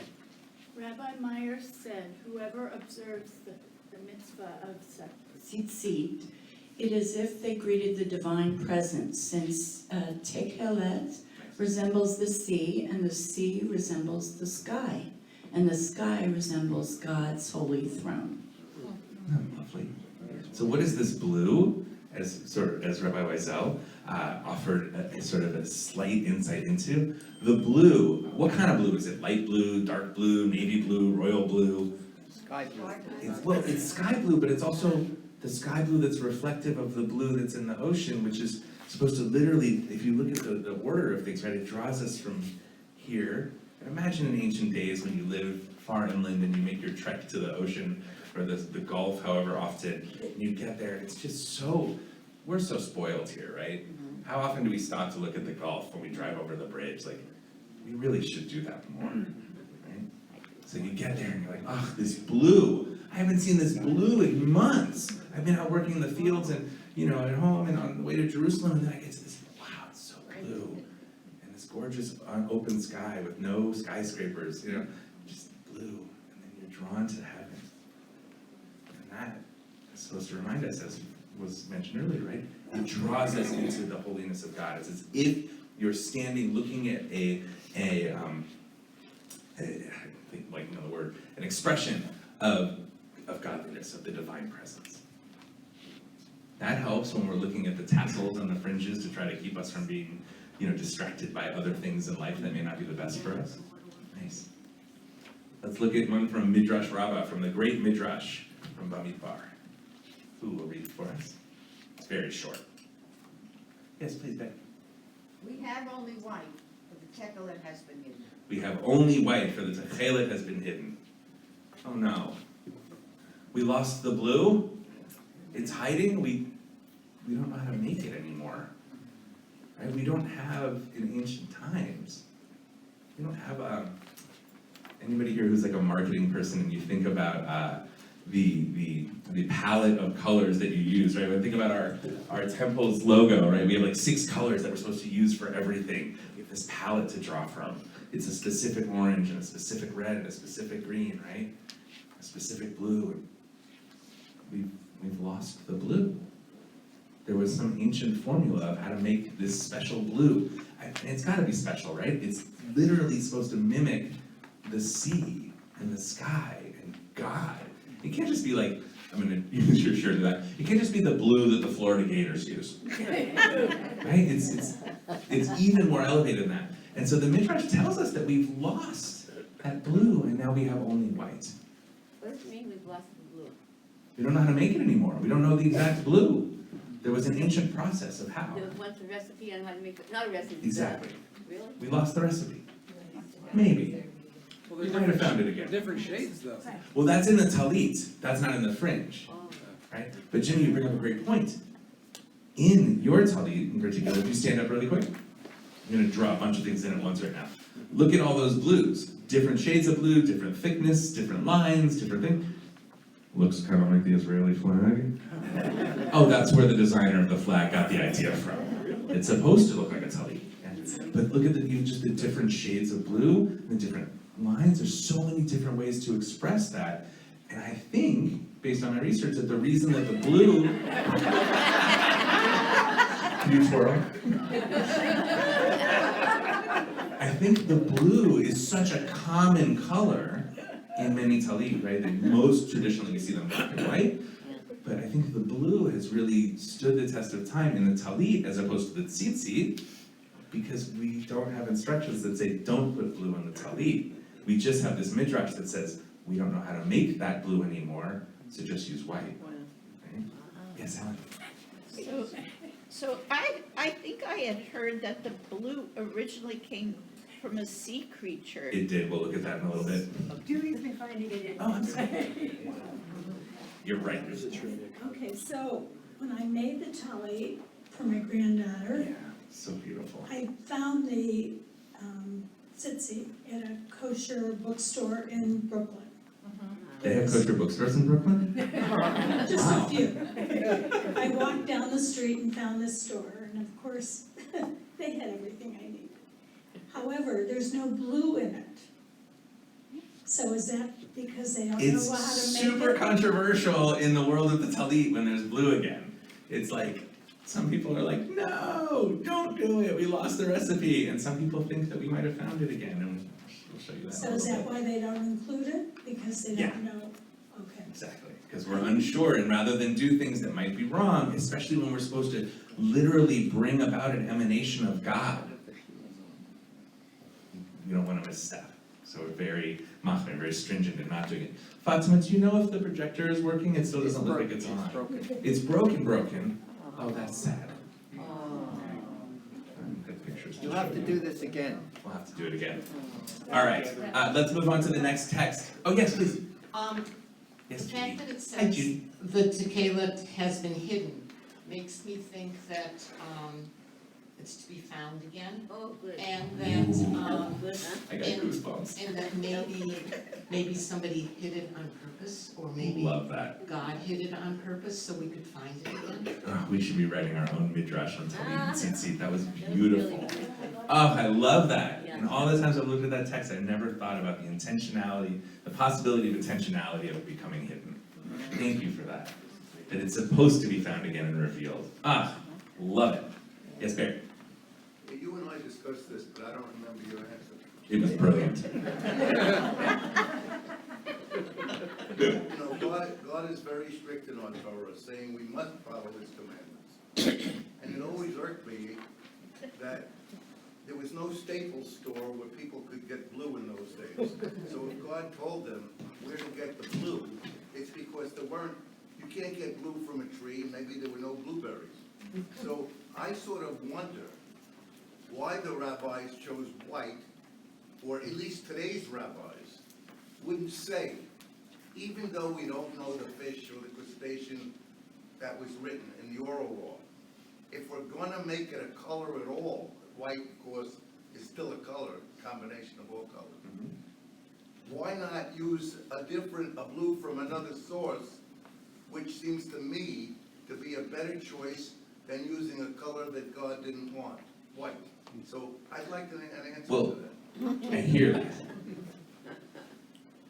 Speaker 11: Rabbi Meyer said, whoever observes the mitzvah of tzitzit, it is as if they greeted the divine presence, since Techelet resembles the sea, and the sea resembles the sky, and the sky resembles God's holy throne.
Speaker 3: Oh, lovely. So what is this blue? As Rabbi Weisel offered a sort of a slight insight into, the blue, what kind of blue is it? Light blue, dark blue, navy blue, royal blue?
Speaker 15: Sky blue.
Speaker 3: It's sky blue, but it's also the sky blue that's reflective of the blue that's in the ocean, which is supposed to literally, if you look at the order of things, right, it draws us from here. And imagine in ancient days when you live far inland and you make your trek to the ocean or the Gulf, however often, and you get there, it's just so, we're so spoiled here, right? How often do we stop to look at the Gulf when we drive over the bridge? Like, we really should do that more, right? So you get there and you're like, oh, this blue. I haven't seen this blue in months. I've been out working in the fields and, at home and on the way to Jerusalem, and then I get to this, wow, it's so blue. And this gorgeous open sky with no skyscrapers, just blue. And then you're drawn to heaven. And that is supposed to remind us, as was mentioned earlier, right? It draws us into the holiness of God. It's as if you're standing looking at an expression of godliness, of the divine presence. That helps when we're looking at the tassels and the fringes to try to keep us from being, distracted by other things in life that may not be the best for us. Nice. Let's look at one from Midrash Rabbah, from the great Midrash from Bamidbar. Who will read for us? It's very short. Yes, please, Ben.
Speaker 13: We have only white, but the techelet has been hidden.
Speaker 3: We have only white, for the techelet has been hidden. Oh no. We lost the blue? It's hiding? We don't know how to make it anymore. Right? We don't have, in ancient times, we don't have anybody here who's like a marketing person and you think about the palette of colors that you use, right? When we think about our temple's logo, right? We have like 6 colors that we're supposed to use for everything. We have this palette to draw from. It's a specific orange and a specific red and a specific green, right? A specific blue. We've lost the blue. There was some ancient formula of how to make this special blue. And it's gotta be special, right? It's literally supposed to mimic the sea and the sky and God. It can't just be like, I'm gonna use your shirt to that. It can't just be the blue that the Florida Gators use. Right? It's even more elevated than that. And so the Midrash tells us that we've lost that blue and now we have only white.
Speaker 1: What does it mean we've lost the blue?
Speaker 3: We don't know how to make it anymore. We don't know the exact blue. There was an ancient process of how.
Speaker 1: There was a recipe on how to make it, not a recipe.
Speaker 3: Exactly.
Speaker 1: Really?
Speaker 3: We lost the recipe. Maybe.
Speaker 8: Well,
Speaker 3: You
Speaker 8: they're
Speaker 3: might have found it again.
Speaker 8: different shades though.
Speaker 3: Well, that's in the Tallit. That's not in the fringe.
Speaker 1: Oh.
Speaker 3: Right? But Jimmy, you bring up a great point. In your Tallit in particular, if you stand up really quick, I'm going to draw a bunch of things in at once right now. Look at all those blues. Different shades of blue, different thickness, different lines, different things. Looks kind of like the Israeli flag. Oh, that's where the designer of the flag got the idea from. It's supposed to look like a Tallit. But look at the different shades of blue, the different lines. There's so many different ways to express that. And I think, based on my research, that the reason that the blue... Can you twirl? I think the blue is such a common color in many Tallit, right? That most traditionally we see them black and white. But I think the blue has really stood the test of time in the Tallit as opposed to the tzitzit, because we don't have instructions that say don't put blue in the Tallit. We just have this midrash that says we don't know how to make that blue anymore, so just use white. Right? Yes, Alan?
Speaker 13: So I think I had heard that the blue originally came from a sea creature.
Speaker 3: It did, we'll look at that in a little bit.
Speaker 17: Julie's been finding it in.
Speaker 3: Oh, I'm sorry. You're right, there's a tree.
Speaker 17: Okay, so when I made the Tallit for my granddaughter,
Speaker 3: Yeah, so beautiful.
Speaker 17: I found the tzitzit at a kosher bookstore in Brooklyn.
Speaker 3: They have kosher bookstores in Brooklyn?
Speaker 17: Just a few. I walked down the street and found this store, and of course, they had everything I needed. However, there's no blue in it. So is that because they don't know
Speaker 3: It's
Speaker 17: how to make it?
Speaker 3: super controversial in the world of the Tallit when there's blue again. It's like, some people are like, no, don't do it, we lost the recipe. And some people think that we might have found it again, and we'll show you that in a
Speaker 17: So is
Speaker 3: little
Speaker 17: that
Speaker 3: bit.
Speaker 17: why they don't include it? Because they don't know? Okay.
Speaker 3: Exactly, because we're unsure, and rather than do things that might be wrong, especially when we're supposed to literally bring about an emanation of God, we don't want to misstep. So we're very machmir, very stringent in not doing it. Fatima, do you know if the projector is working? It still doesn't look like it's on. It's broken. Oh, that's sad. Good pictures.
Speaker 12: You'll have to do this again.
Speaker 3: We'll have to do it again. All right, let's move on to the next text. Oh, yes, please. Yes,
Speaker 18: The fact
Speaker 3: Judy.
Speaker 18: that it
Speaker 3: Hi,
Speaker 18: says
Speaker 3: Judy.
Speaker 18: the tequila has been hidden makes me think that, it's to be found again.
Speaker 1: Oh, good.
Speaker 18: And that,
Speaker 1: Good, huh?
Speaker 3: I got goosebumps.
Speaker 18: and that maybe somebody hid it on purpose, or maybe
Speaker 3: Love that.
Speaker 18: God hid it on purpose so we could find it again.
Speaker 3: Oh, we should be writing our own midrash on Tallit and Tzitzit. That was beautiful. Oh, I love that. And all the times I've looked at that text, I never thought about the intentionality, the possibility of intentionality of it becoming hidden. Thank you for that. That it's supposed to be found again and revealed. Ah, love it. Yes, Barry.
Speaker 10: You and I discussed this, but I don't remember your answer.
Speaker 3: It was brilliant.
Speaker 10: You know, God is very strict in our Torah, saying we must follow His commandments. And it always irked me that there was no Staples store where people could get blue in those days. So if God told them where to get the blue, it's because there weren't, you can't get blue from a tree, maybe there were no blueberries. So I sort of wonder why the rabbis chose white, or at least today's rabbis wouldn't say, even though we don't know the fish or the crustacean that was written in the oral law, if we're gonna make it a color at all, white, of course, is still a color, combination of all colors. Why not use a blue from another source, which seems to me to be a better choice than using a color that God didn't want, white. So I'd like an answer
Speaker 3: Well,
Speaker 10: to that.
Speaker 3: I hear that.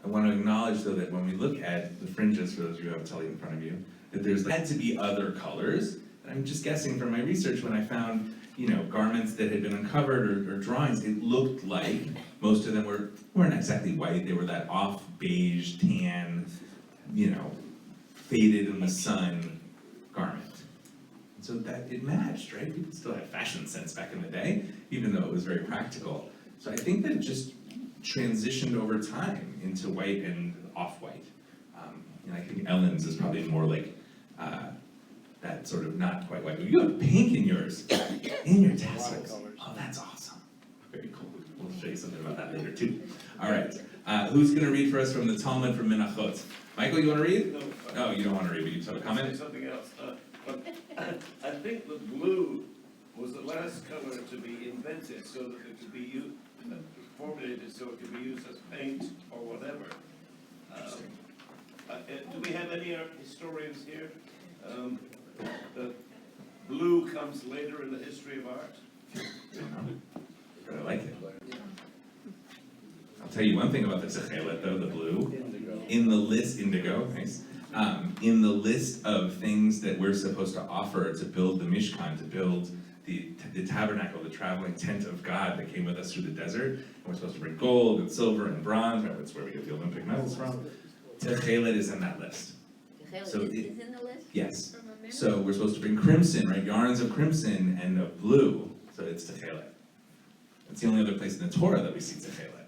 Speaker 3: I want to acknowledge, though, that when we look at the fringes, for those of you who have Tallit in front of you, that there's had to be other colors. And I'm just guessing from my research when I found, garments that had been uncovered or drawings, it looked like most of them weren't exactly white. They were that off beige, tan, faded in the sun garment. And so that it matched, right? People still had fashion sense back in the day, even though it was very practical. So I think that it just transitioned over time into white and off-white. I think Ellen's is probably more like that sort of not quite white. You have pink in yours, in your tassels. Oh, that's awesome. Very cool. We'll show you something about that later too. All right, who's gonna read for us from the Talmud from Menachot? Michael, you wanna read? No, you don't wanna read, but you just have a comment?
Speaker 5: Say something else. I think the blue was the last color to be invented so that it could be formulated so it could be used as paint or whatever. Do we have any historians here? The blue comes later in the history of art.
Speaker 3: I like it. I'll tell you one thing about the Techelet, though, the blue. In the list, indigo, nice. In the list of things that we're supposed to offer to build the Mishkan, to build the tabernacle, the traveling tent of God that came with us through the desert, and we're supposed to bring gold and silver and bronze, right? That's where we get the Olympic medals from. Techelet is in that list. So
Speaker 1: Is in the list?
Speaker 3: Yes. So we're supposed to bring crimson, right? Yarns of crimson and of blue. So it's Techelet. It's the only other place in the Torah that we see Techelet,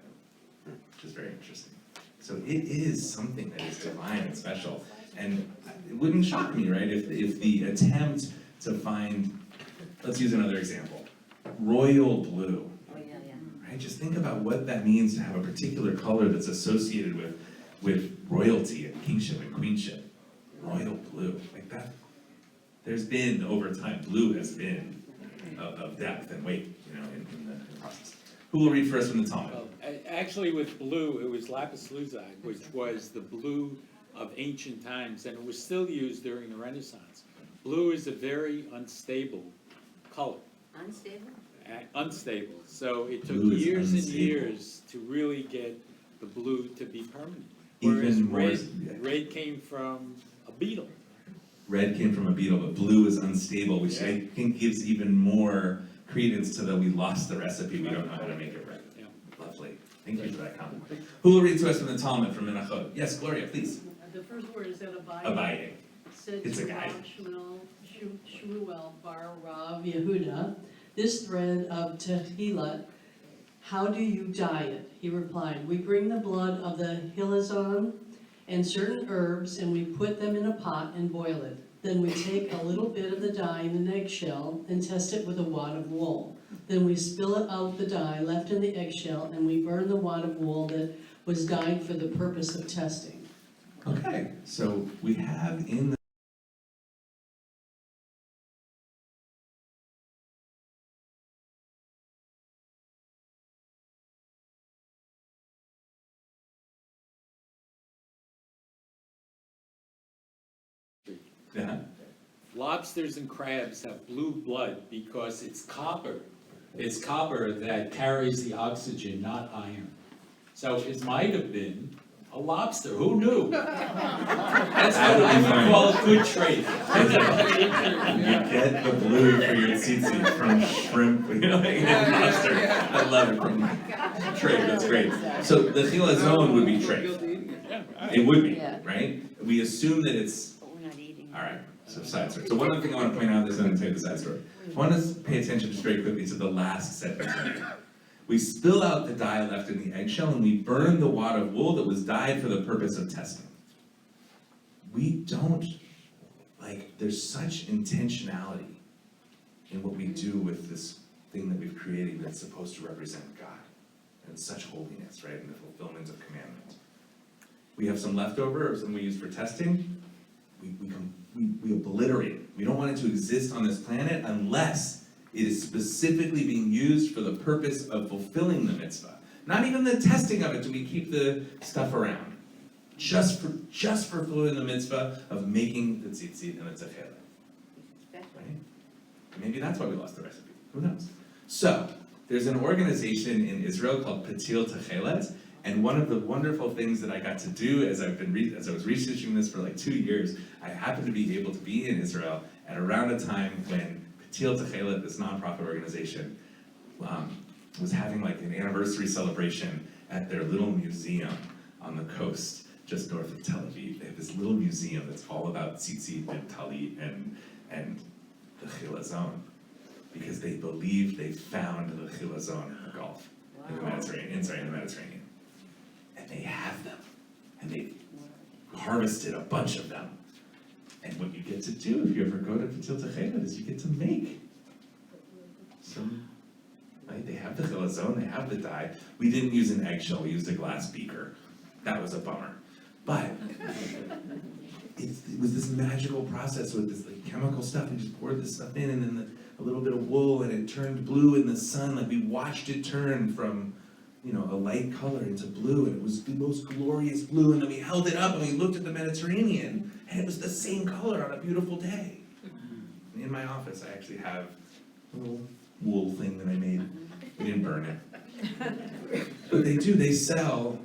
Speaker 3: which is very interesting. So it is something that is divine and special. And it wouldn't shock me, right, if the attempt to find, let's use another example, royal blue,
Speaker 1: Oh, yeah.
Speaker 3: right? Just think about what that means to have a particular color that's associated with royalty and kingship and queenship. Royal blue, like that. There's been, over time, blue has been of depth and weight, in the process. Who will read for us from the Talmud?
Speaker 8: Well, actually with blue, it was lapis lazuli, which was the blue of ancient times, and it was still used during the Renaissance. Blue is a very unstable color.
Speaker 1: Unstable?
Speaker 8: Unstable, so it took
Speaker 3: Blue is
Speaker 8: years and
Speaker 3: unstable.
Speaker 8: years to really get the blue to be permanent.
Speaker 3: Even
Speaker 8: Whereas
Speaker 3: more,
Speaker 8: red came from a beetle.
Speaker 3: Red came from a beetle, but blue is unstable, which I think gives even more credence to the we lost the recipe, we don't know how to make it right.
Speaker 8: Yeah.
Speaker 3: Lovely. Thank you for that comment. Who will read to us from the Talmud from Menachot? Yes, Gloria, please.
Speaker 6: The first word is that Abaye.
Speaker 3: Abaye.
Speaker 6: Said
Speaker 3: It's a
Speaker 6: to
Speaker 3: guy.
Speaker 6: Shmuel bar Rav Yehuda, this thread of Tehillah, how do you dye it? He replied, we bring the blood of the hilazon and certain herbs and we put them in a pot and boil it. Then we take a little bit of the dye in an eggshell and test it with a wad of wool. Then we spill it out the dye left in the eggshell and we burn the wad of wool that was dyed for the purpose of testing.
Speaker 3: Okay, so we have in the yeah.
Speaker 8: Lobsters and crabs have blue blood because it's copper. It's copper that carries the oxygen, not iron. So it might have been a lobster, who knew? That's what I would call a good trade.
Speaker 3: You get the blue for your tzitzit from shrimp, and mustard. I love it from trade, that's great. So the chilazon would be trade. It would be, right? We assume that it's,
Speaker 1: But we're not eating.
Speaker 3: all right, so side story. So one other thing I want to point out is I'm going to tell you the side story. I want to pay attention just very quickly to the last sentence. We spill out the dye left in the eggshell and we burn the wad of wool that was dyed for the purpose of testing. We don't, there's such intentionality in what we do with this thing that we've created that's supposed to represent God. And such holiness, right, in the fulfillment of commandment. We have some leftover, or some we use for testing, we obliterate it. We don't want it to exist on this planet unless it is specifically being used for the purpose of fulfilling the mitzvah. Not even the testing of it do we keep the stuff around. Just for fulfilling the mitzvah of making the tzitzit and the techelet. Right? Maybe that's why we lost the recipe. Who knows? So, there's an organization in Israel called Patil Techelet, and one of the wonderful things that I got to do as I was researching this for 2 years, I happened to be able to be in Israel at around a time when Patil Techelet, this nonprofit organization, was having an anniversary celebration at their little museum on the coast, just north of Tel Aviv. They have this little museum that's all about tzitzit and Tallit and the chilazon, because they believe they found the chilazon in the Gulf, in the Mediterranean. And they have them, and they've harvested a bunch of them. And what you get to do if you ever go to Patil Techelet is you get to make some, right? They have the chilazon, they have the dye. We didn't use an eggshell, we used a glass beaker. That was a bummer. But it was this magical process with this chemical stuff. We just poured this stuff in, and then a little bit of wool, and it turned blue in the sun. We watched it turn from a light color into blue, and it was the most glorious blue, and then we held it up and we looked at the Mediterranean, and it was the same color on a beautiful day. In my office, I actually have a little wool thing that I made. We didn't burn it. But they sell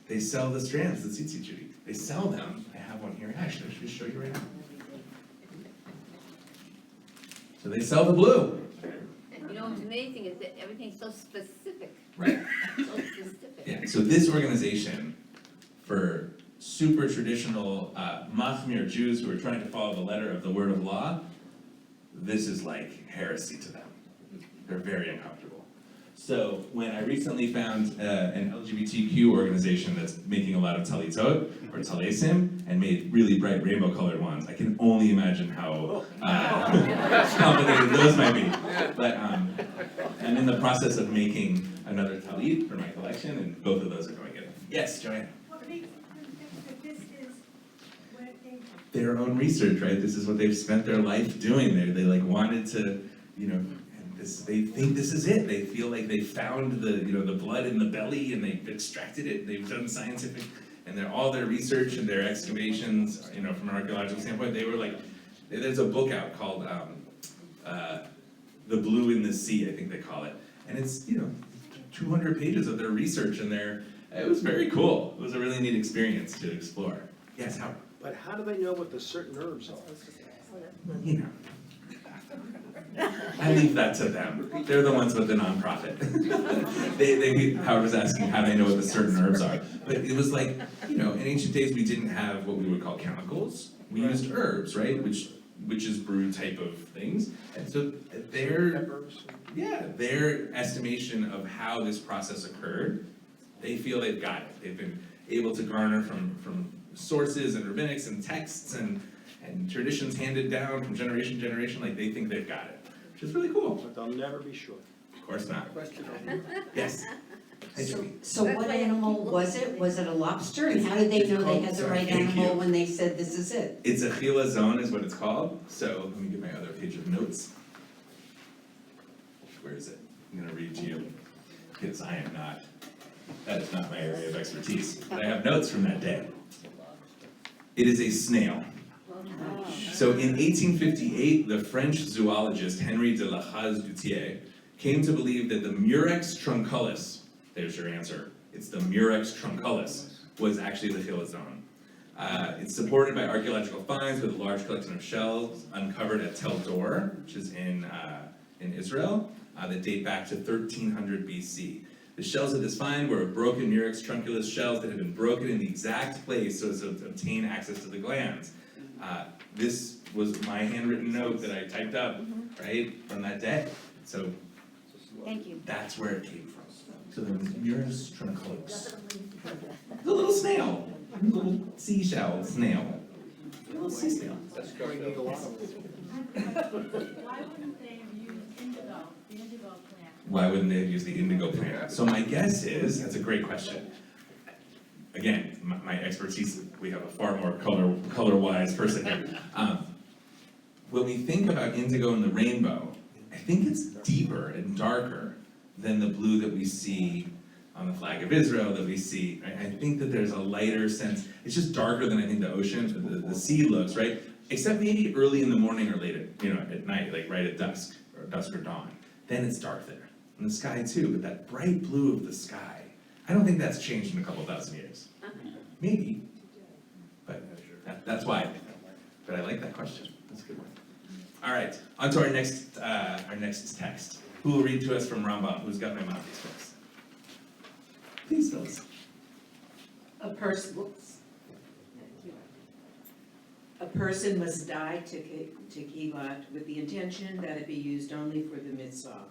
Speaker 3: the strands, the tzitzit, Judy. They sell them. I have one here. Actually, I should just show you right now. So they sell the blue.
Speaker 1: And what's amazing is that everything's so specific.
Speaker 3: Right.
Speaker 1: So specific.
Speaker 3: Yeah, so this organization, for super traditional Machmir Jews who are trying to follow the letter of the word of law, this is like heresy to them. They're very uncomfortable. So when I recently found an LGBTQ organization that's making a lot of talitot, or talesim and made really bright rainbow colored ones. I can only imagine how complicated those might be. But I'm in the process of making another tallit for my collection, and both of those are going in. Yes, Joanne?
Speaker 17: What makes them think that this is where it came from?
Speaker 3: Their own research, right? This is what they've spent their life doing. They like wanted to, you know, and this, they think this is it. They feel like they found the, you know, the blood in the belly and they've extracted it. They've done scientific, and all their research and their excavations, you know, from an archaeological standpoint, they were like, there's a book out called The Blue in the Sea, I think they call it. And it's, you know, 200 pages of their research, and it was very cool. It was a really neat experience to explore. Yes, Howard?
Speaker 15: But how do they know what the certain herbs are?
Speaker 3: You know. I leave that to them. They're the ones with the nonprofit. Howard was asking how do they know what the certain herbs are. But it was like, you know, in ancient days we didn't have what we would call chemicals. We used herbs, right? Which is brew type of things. And so their estimation of how this process occurred, they feel they've got it. They've been able to garner from sources and rabbinics and texts and traditions handed down from generation to generation, like they think they've got it, which is really cool.
Speaker 15: But they'll never be sure.
Speaker 3: Of course not. Yes.
Speaker 19: So what animal was it? Was it a lobster? And how did they know they had the right animal when they said this is it?
Speaker 3: It's a chilazon is what it's called. So let me get my other page of notes. Where is it? I'm gonna read to you, because that is not my area of expertise, but I have notes from that day. It is a snail. So in 1858, the French zoologist Henri de la Haze-Dutier came to believe that the Murex trunculus, there's your answer, it's the Murex trunculus, was actually the chilazon. It's supported by archaeological finds with a large collection of shells uncovered at Tel Dor, which is in Israel, that date back to 1300 BC. The shells of this find were broken Murex trunculus shells that had been broken in the exact place so as to obtain access to the glands. This was my handwritten note that I typed up, right, from that day. So
Speaker 1: Thank you.
Speaker 3: that's where it came from. So there was Murex trunculus. The little snail, the little seashell snail. The little sea snail.
Speaker 15: That's going to need a lot of
Speaker 11: Why wouldn't they have used indigo, the indigo plant?
Speaker 3: Why wouldn't they have used the indigo plant? So my guess is, that's a great question. Again, my expertise, we have a far more color-wise person here. When we think about indigo and the rainbow, I think it's deeper and darker than the blue that we see on the flag of Israel, that we see. I think that there's a lighter sense. It's just darker than I think the ocean, the sea looks, right? Except maybe early in the morning or late at night, like right at dusk or dawn. Then it's dark there. And the sky too, but that bright blue of the sky, I don't think that's changed in a couple thousand years. Maybe, but that's why I think that way. But I like that question. That's a good one. All right, on to our next text. Who will read to us from Rambam? Who's got my Maimonides books? Please, Phyllis.
Speaker 16: A person must dye tequila with the intention that it be used only for the mitzvah.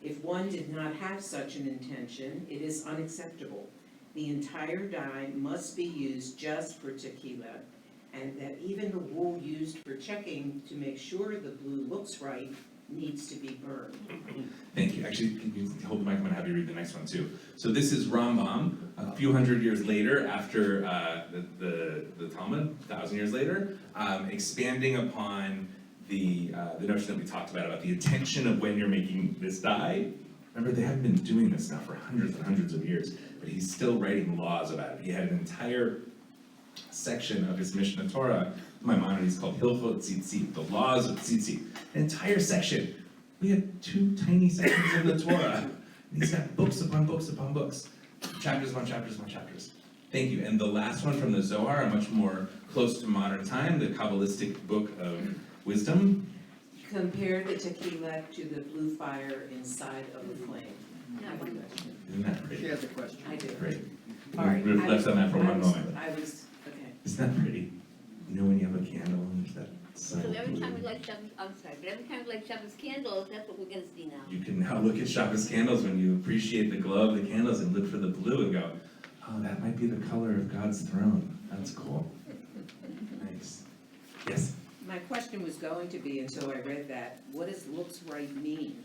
Speaker 16: If one did not have such an intention, it is unacceptable. The entire dye must be used just for tequila, and that even the wool used for checking to make sure the blue looks right needs to be burned.
Speaker 3: Thank you. Actually, can you hold the mic? I'm going to have you read the next one too. So this is Rambam, a few hundred years later, after the Talmud, 1,000 years later, expanding upon the notion that we talked about the intention of when you're making this dye. Remember, they haven't been doing this now for hundreds and hundreds of years, but he's still writing laws about it. He had an entire section of his Mishnah Torah, Maimonides, called Hilchot Tzitzit, the laws of Tzitzit. An entire section. We have 2 tiny sections of the Torah. And he's got books upon books upon books, chapters upon chapters upon chapters. Thank you. And the last one from the Zohar, a much more close to modern time, the Kabbalistic book of wisdom.
Speaker 16: Compare the tequila to the blue fire inside of a flame.
Speaker 3: Isn't that pretty?
Speaker 15: She has a question.
Speaker 16: I do.
Speaker 3: Great.
Speaker 16: All right.
Speaker 3: Reflect on that for one moment.
Speaker 16: Okay.
Speaker 3: Isn't that pretty? You know when you have a candle and there's that
Speaker 1: So
Speaker 3: silent
Speaker 1: every time we
Speaker 3: blue?
Speaker 1: light Shabbos, I'm sorry, but every time we light Shabbos candles, that's what we're gonna see now.
Speaker 3: You can now look at Shabbos candles when you appreciate the glow of the candles and look for the blue and go, oh, that might be the color of God's throne. That's cool. Nice. Yes?
Speaker 16: My question was going to be, until I read that, what does looks right mean?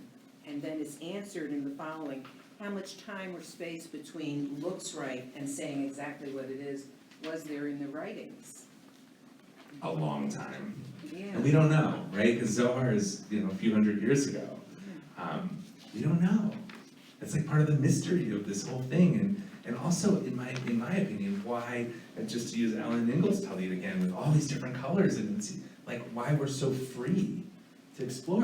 Speaker 16: And then it's answered in the following, how much time or space between looks right and saying exactly what it is was there in the writings?
Speaker 3: A long time.
Speaker 16: Yeah.
Speaker 3: And we don't know, right? Because Zohar is, a few hundred years ago. We don't know. It's like part of the mystery of this whole thing. And also, in my opinion, why, and just to use Alan Engel's Tallit again, with all these different colors, and it's like why we're so free to explore,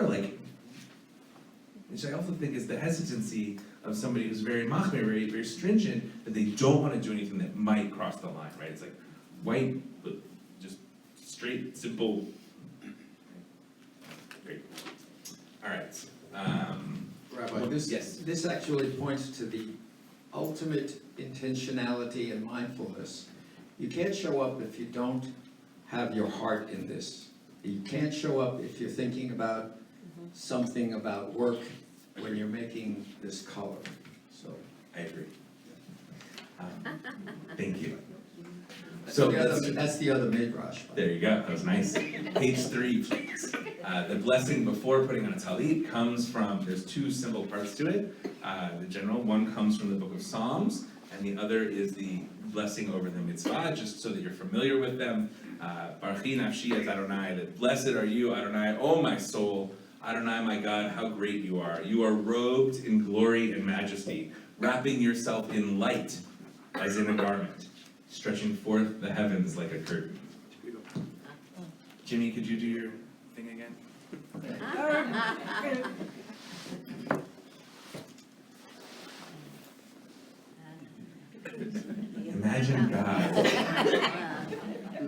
Speaker 3: which I also think is the hesitancy of somebody who's very machmir, very, very stringent, that they don't want to do anything that might cross the line, right? It's like white, but just straight, simple. Great. All right.
Speaker 4: Rabbi, this actually points to the ultimate intentionality and mindfulness. You can't show up if you don't have your heart in this. You can't show up if you're thinking about something about work when you're making this color. So
Speaker 3: I agree. Thank you.
Speaker 4: That's the other midrash.
Speaker 3: There you go, that was nice. Page 3, please. The blessing before putting on a tallit comes from, there's two simple parts to it. The general one comes from the book of Psalms, and the other is the blessing over the mitzvah, just so that you're familiar with them. Barchi nafshi et Adonai, that blessed are you, Adonai, oh my soul, Adonai my God, how great you are. You are robed in glory and majesty, wrapping yourself in light as in a garment, stretching forth the heavens like a curtain. Jimmy, could you do your thing again? Imagine God.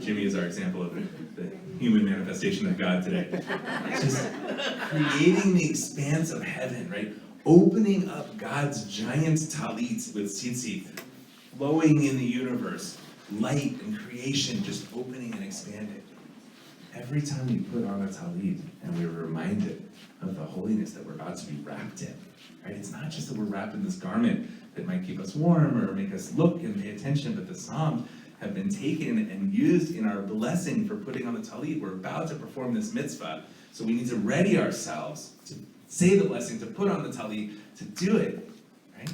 Speaker 3: Jimmy is our example of the human manifestation of God today. Just creating the expanse of heaven, right? Opening up God's giant tallit with tzitzit, flowing in the universe, light and creation just opening and expanding. Every time we put on a tallit and we're reminded of the holiness that we're about to be wrapped in, right? It's not just that we're wrapped in this garment that might keep us warm or make us look and pay attention, but the Psalms have been taken and used in our blessing for putting on the tallit. We're about to perform this mitzvah, so we need to ready ourselves to say the blessing, to put on the tallit, to do it, right?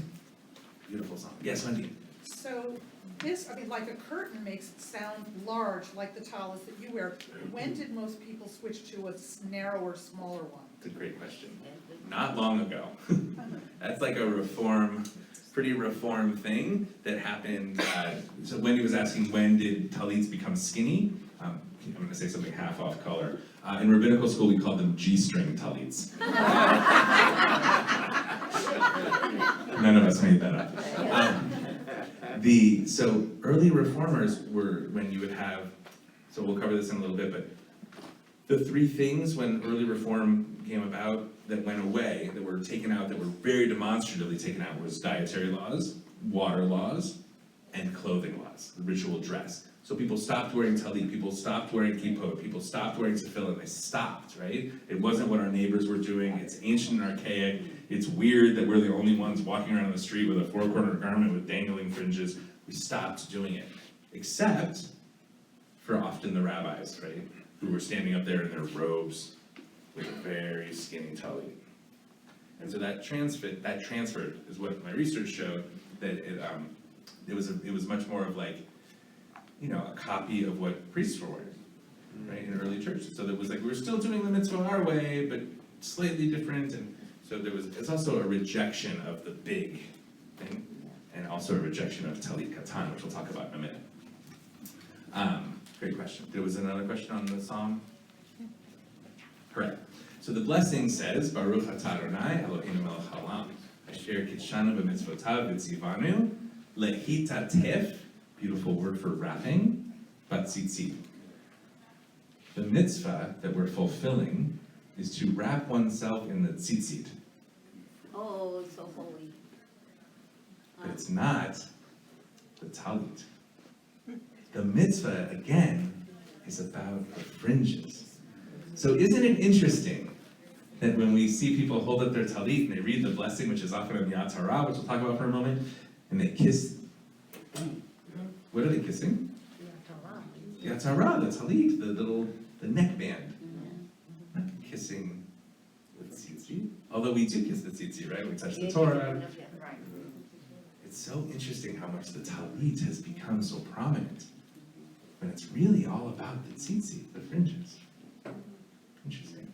Speaker 3: Beautiful song. Yes, Wendy?
Speaker 9: So this, like a curtain makes it sound large, like the tallis that you wear. When did most people switch to a narrower, smaller one?
Speaker 3: It's a great question. Not long ago. That's like a pretty reform thing that happened. So Wendy was asking, when did tallits become skinny? I'm going to say something half off color. In rabbinical school, we called them G-string tallits. None of us made that up. So early reformers were when you would have, so we'll cover this in a little bit, but the three things when early reform came about that went away, that were taken out, that were very demonstratively taken out, was dietary laws, water laws, and clothing laws, ritual dress. So people stopped wearing tallit, people stopped wearing kippot, people stopped wearing tefillin, they stopped, right? It wasn't what our neighbors were doing, it's ancient and archaic, it's weird that we're the only ones walking around the street with a four-cornered garment with dangling fringes. We stopped doing it, except for often the rabbis, right? Who were standing up there in their robes with a very skinny tallit. And so that transferred is what my research showed, that it was much more of like, a copy of what priests were wearing, right, in early church. So there was like, we were still doing the mitzvah our way, but slightly different, and so it's also a rejection of the big thing, and also a rejection of tallit katan, which we'll talk about in a minute. Great question. There was another question on the psalm? Correct. So the blessing says, Baruch atah Adonai Eloheinu melech haolam, asher kitshanu b'mitzvotav v'tzivanu, lehitatef, beautiful word for wrapping, batzitzit. The mitzvah that we're fulfilling is to wrap oneself in the tzitzit.
Speaker 1: Oh, it's so holy.
Speaker 3: But it's not the tallit. The mitzvah, again, is about the fringes. So isn't it interesting that when we see people hold up their tallit and they read the blessing, which is often in the Yat Torah, which we'll talk about for a moment, and they kiss, what are they kissing? yatzara, the tallit, the neckband. Not kissing with tzitzit, although we do kiss the tzitzit, right? We touch the Torah. It's so interesting how much the tallit has become so prominent, when it's really all about the tzitzit, the fringes. Interesting.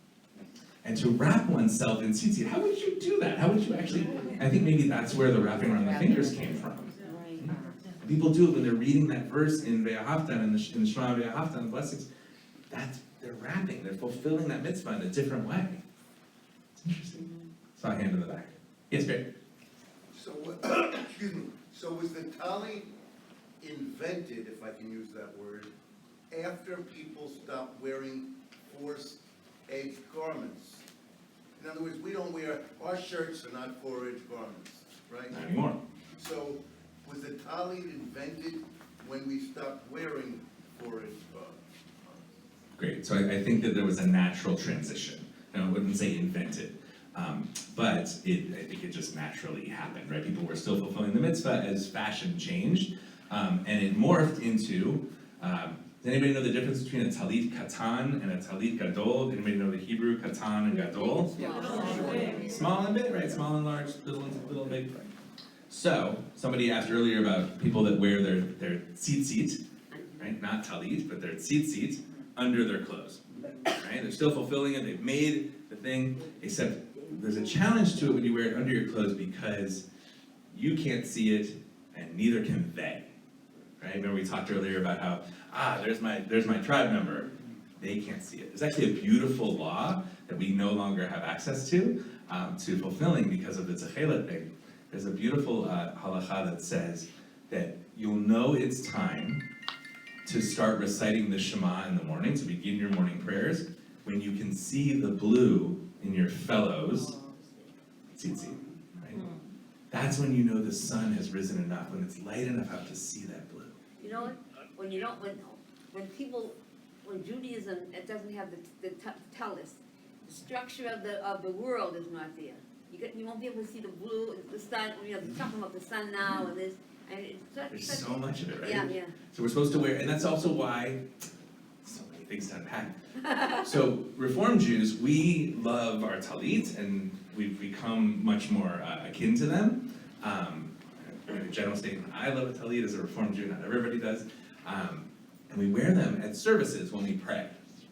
Speaker 3: And to wrap oneself in tzitzit, how would you do that? How would you actually, I think maybe that's where the wrapping around the fingers came from. People do it when they're reading that verse in Ve'ahavta, in the Shema Ve'ahavta, and the blessings. They're wrapping, they're fulfilling that mitzvah in a different way. It's interesting. Saw a hand in the back. Yes, great.
Speaker 10: So, excuse me, so was the tallit invented, if I can use that word, after people stopped wearing forced-edged garments? In other words, we don't wear, our shirts are not 4-edged garments, right?
Speaker 3: Not anymore.
Speaker 10: So was the tallit invented when we stopped wearing 4-edged garments?
Speaker 3: Great, so I think that there was a natural transition. Now, I wouldn't say invented, but I think it just naturally happened, right? People were still fulfilling the mitzvah as fashion changed, and it morphed into, does anybody know the difference between a tallit katan and a tallit gadol? Does anybody know the Hebrew katan and gadol? Small and big, right? Small and large, little and big. So, somebody asked earlier about people that wear their tzitzit, right? Not tallit, but their tzitzit under their clothes, right? They're still fulfilling it, they've made the thing, except there's a challenge to it when you wear it under your clothes because you can't see it and neither can they, right? Remember we talked earlier about how, there's my tribe member. They can't see it. There's actually a beautiful law that we no longer have access to fulfilling because of the Techelet thing. There's a beautiful halacha that says that you'll know it's time to start reciting the Shema in the morning, to begin your morning prayers, when you can see the blue in your fellows tzitzit, right? That's when you know the sun has risen enough, when it's light enough out to see that blue.
Speaker 1: You know what, when Judaism, it doesn't have the tallis, the structure of the world is not there. You won't be able to see the blue, the sun, they're talking about the sun now and this, and it's
Speaker 3: There's so much of it, right?
Speaker 1: Yeah.
Speaker 3: So we're supposed to wear, and that's also why, so many things to unpack. So Reform Jews, we love our tallit, and we've become much more akin to them. In a general statement, I love a tallit as a Reform Jew, not everybody does. And we wear them at services when we pray,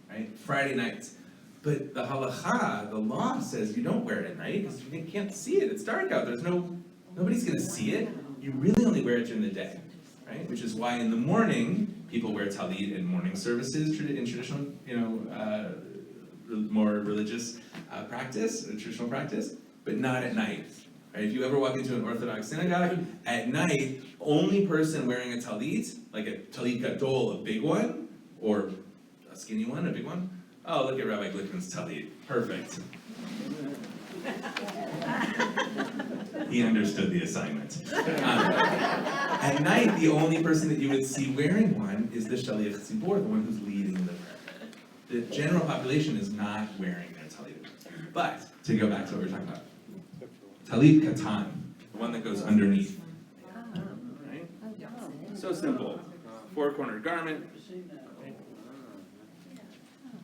Speaker 3: right? Friday nights. But the halacha, the law says you don't wear it at night because you can't see it. It's dark out. Nobody's going to see it. You really only wear it during the day, right? Which is why in the morning people wear tallit in morning services in traditional, more religious practice, traditional practice, but not at night. Right? If you ever walk into an Orthodox synagogue at night, only person wearing a tallit, like a tallit gadol, a big one, or a skinny one, a big one. Oh, look at Rabbi Glickman's tallit. Perfect. He understood the assignment. At night, the only person that you would see wearing one is the shaliach tzibor, the one who's leading the prayer. The general population is not wearing their tallit. But, to go back to what we were talking about, tallit katan, the one that goes underneath. Right? So simple. Four-cornered garment,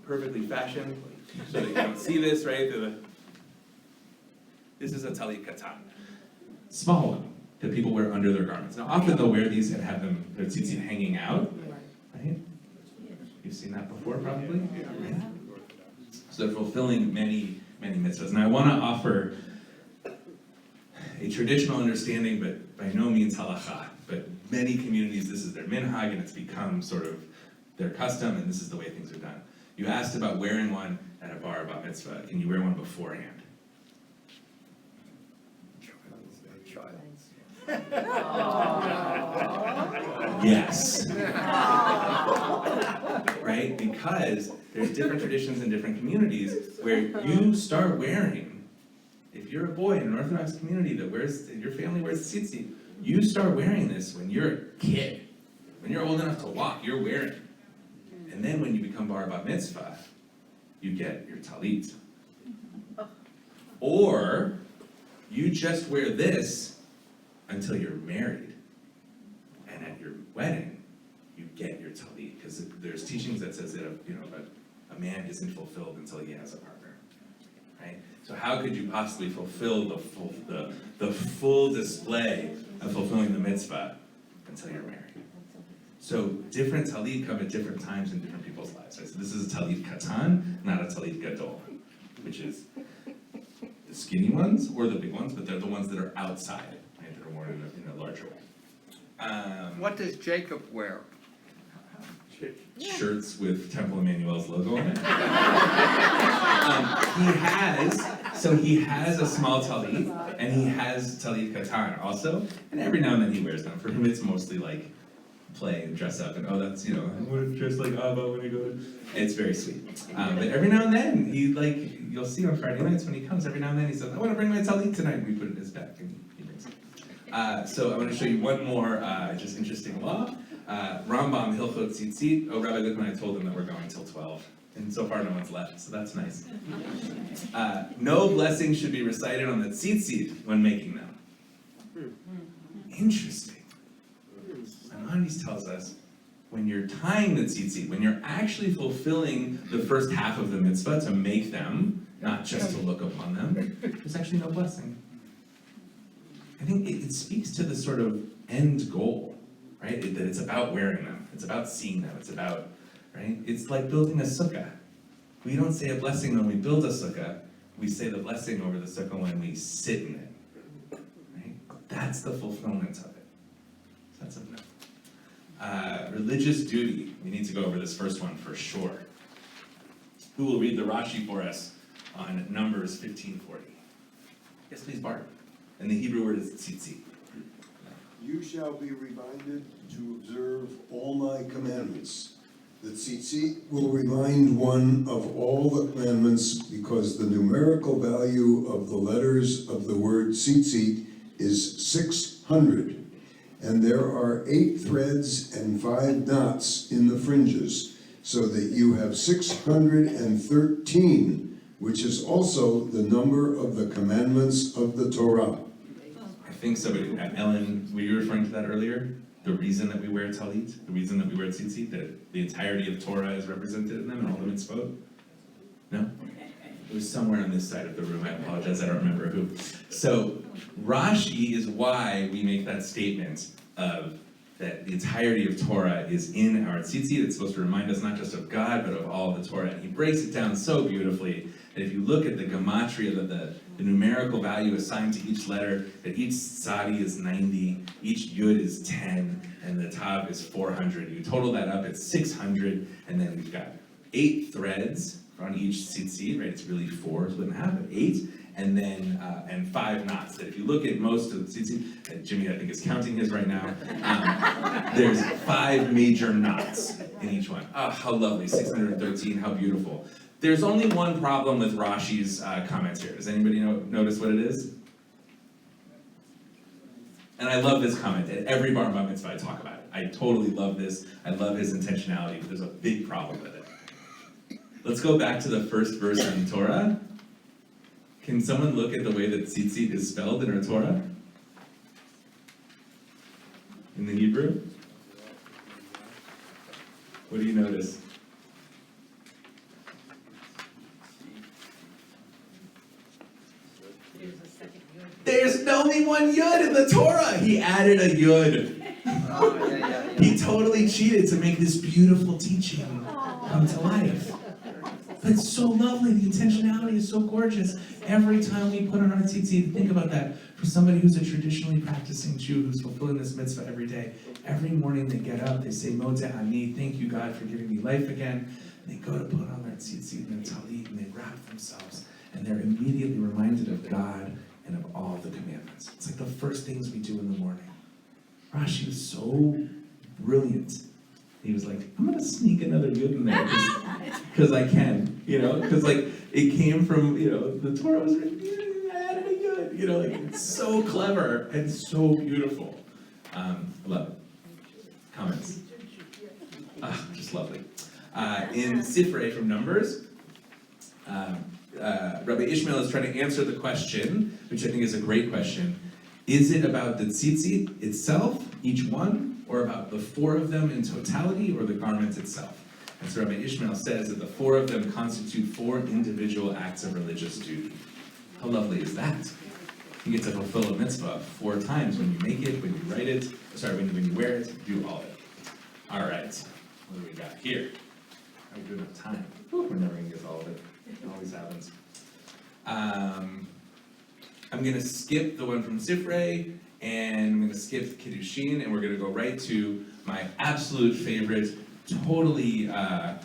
Speaker 3: perfectly fashioned, so that you don't see this, right? This is a tallit katan. Small one that people wear under their garments. Now, often they'll wear these and have their tzitzit hanging out, right? You've seen that before, probably? Right? So they're fulfilling many, many mitzvahs. And I want to offer a traditional understanding, but by no means halacha. But many communities, this is their minhag, and it's become sort of their custom, and this is the way things are done. You asked about wearing one at a bar bat mitzvah. Can you wear one beforehand? Yes. Right? Because there's different traditions in different communities where you start wearing, if you're a boy in an Orthodox community that your family wears tzitzit, you start wearing this when you're a kid. When you're old enough to walk, you're wearing it. And then when you become bar bat mitzvah, you get your tallit. Or you just wear this until you're married. And at your wedding, you get your Tallit, because there's teachings that says that a man isn't fulfilled until he has a partner, right? So how could you possibly fulfill the full display of fulfilling the mitzvah until you're married? So different Tallit come at different times in different people's lives, right? So this is a Tallit Katan, not a Tallit Gadol, which is the skinny ones or the big ones, but they're the ones that are outside, right? That are worn in a larger way.
Speaker 4: What does Jacob wear?
Speaker 3: Shirts with Temple Emanu-El's logo on it. He has a small Tallit, and he has Tallit Katan also, and every now and then he wears them. For him, it's mostly like play and dress up, and that's, I want to dress like Abba when I go to... It's very sweet. But every now and then, you'll see on Friday nights when he comes, every now and then he says, I want to bring my Tallit tonight, and we put it in his bag, and he brings it. So I want to show you one more just interesting law. Rambam Hilchot Tzitzit. Oh, Rabbi Goodman, I told him that we're going till 12. And so far no one's left, so that's nice. No blessing should be recited on the tzitzit when making them. Interesting. Maimonides tells us, when you're tying the tzitzit, when you're actually fulfilling the first half of the mitzvah to make them, not just to look upon them, there's actually no blessing. I think it speaks to the sort of end goal, right? That it's about wearing them, it's about seeing them, it's about, right? It's like building a sukkah. We don't say a blessing when we build a sukkah, we say the blessing over the sukkah when we sit in it, right? That's the fulfillment of it. So that's enough. Religious duty. We need to go over this first one for sure. Who will read the Rashi for us on Numbers 15:40? Yes, please, Bart. And the Hebrew word is tzitzit.
Speaker 7: You shall be reminded to observe all my commandments. The tzitzit will remind one of all the commandments, because the numerical value of the letters of the word tzitzit is 600. And there are 8 threads and 5 knots in the fringes, so that you have 613, which is also the number of the commandments of the Torah.
Speaker 3: I think somebody, Ellen, were you referring to that earlier? The reason that we wear Tallit, the reason that we wear tzitzit, that the entirety of Torah is represented in them and all the mitzvot? No? It was somewhere on this side of the room, I apologize, I don't remember who. So, Rashi is why we make that statement of that the entirety of Torah is in our tzitzit. It's supposed to remind us not just of God, but of all the Torah. And he breaks it down so beautifully that if you look at the gematria, the numerical value assigned to each letter, that each tzadi is 90, each yud is 10, and the tav is 400. You total that up, it's 600, and then we've got 8 threads on each tzitzit, right? It's really 4 split in half, but 8, and then and 5 knots. That if you look at most of the tzitzit, Jimmy I think is counting his right now, there's 5 major knots in each one. Oh, how lovely, 613, how beautiful. There's only one problem with Rashi's comments here. Does anybody notice what it is? And I love this comment. At every bar mitzvah I talk about it. I totally love this. I love his intentionality, but there's a big problem with it. Let's go back to the first verse in Torah. Can someone look at the way that tzitzit is spelled in our Torah? In the Hebrew? What do you notice? There's only one yud in the Torah. He added a yud. He totally cheated to make this beautiful teaching come to life. But it's so lovely. The intentionality is so gorgeous. Every time we put on our tzitzit, think about that. For somebody who's a traditionally practicing Jew who's fulfilling this mitzvah every day, every morning they get up, they say, Modeh Ani, thank you God for giving me life again. And they go to put on their tzitzit and their tallit and they wrap themselves. And they're immediately reminded of God and of all the commandments. It's like the first things we do in the morning. Rashi was so brilliant. He was like, I'm gonna sneak another yud in there because I can, because like it came from, the Torah was written, I added a yud, like it's so clever and so beautiful. I love it. Comments? Just lovely. In Sifrei from Numbers, Rabbi Ishmael is trying to answer the question, which I think is a great question. Is it about the tzitzit itself, each one, or about the 4 of them in totality, or the garment itself? And so Rabbi Ishmael says that the 4 of them constitute 4 individual acts of religious duty. How lovely is that? You get to fulfill a mitzvah 4 times when you make it, when you write it, when you wear it, do all of it. All right, what do we got here? I do enough time. We're never gonna get all of it. It always happens. I'm gonna skip the one from Sifrei, and I'm gonna skip Kiddushin, and we're gonna go right to my absolute favorite, totally, I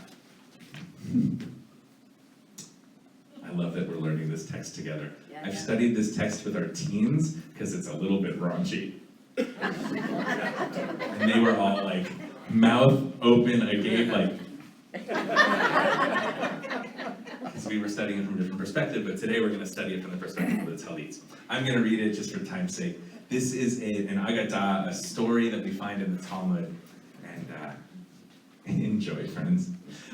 Speaker 3: love that we're learning this text together. I've studied this text with our teens, because it's a little bit raunchy. And they were all like, mouth open agape, like, because we were studying it from a different perspective, but today we're going to study it from the perspective of the Tallit. I'm going to read it just for time's sake. This is an Agadah, a story that we find in the Talmud, and enjoy, friends.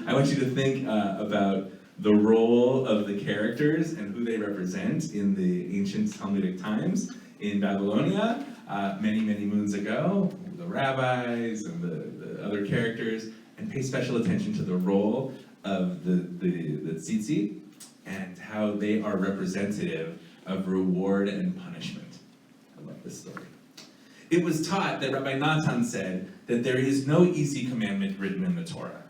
Speaker 3: I want you to think about the role of the characters and who they represent in the ancient Talmudic times in Babylonia, many, many moons ago, the rabbis and the other characters, and pay special attention to the role of the tzitzit and how they are representative of reward and punishment. I love this story. It was taught that Rabbi Natan said that there is no easy commandment written in the Torah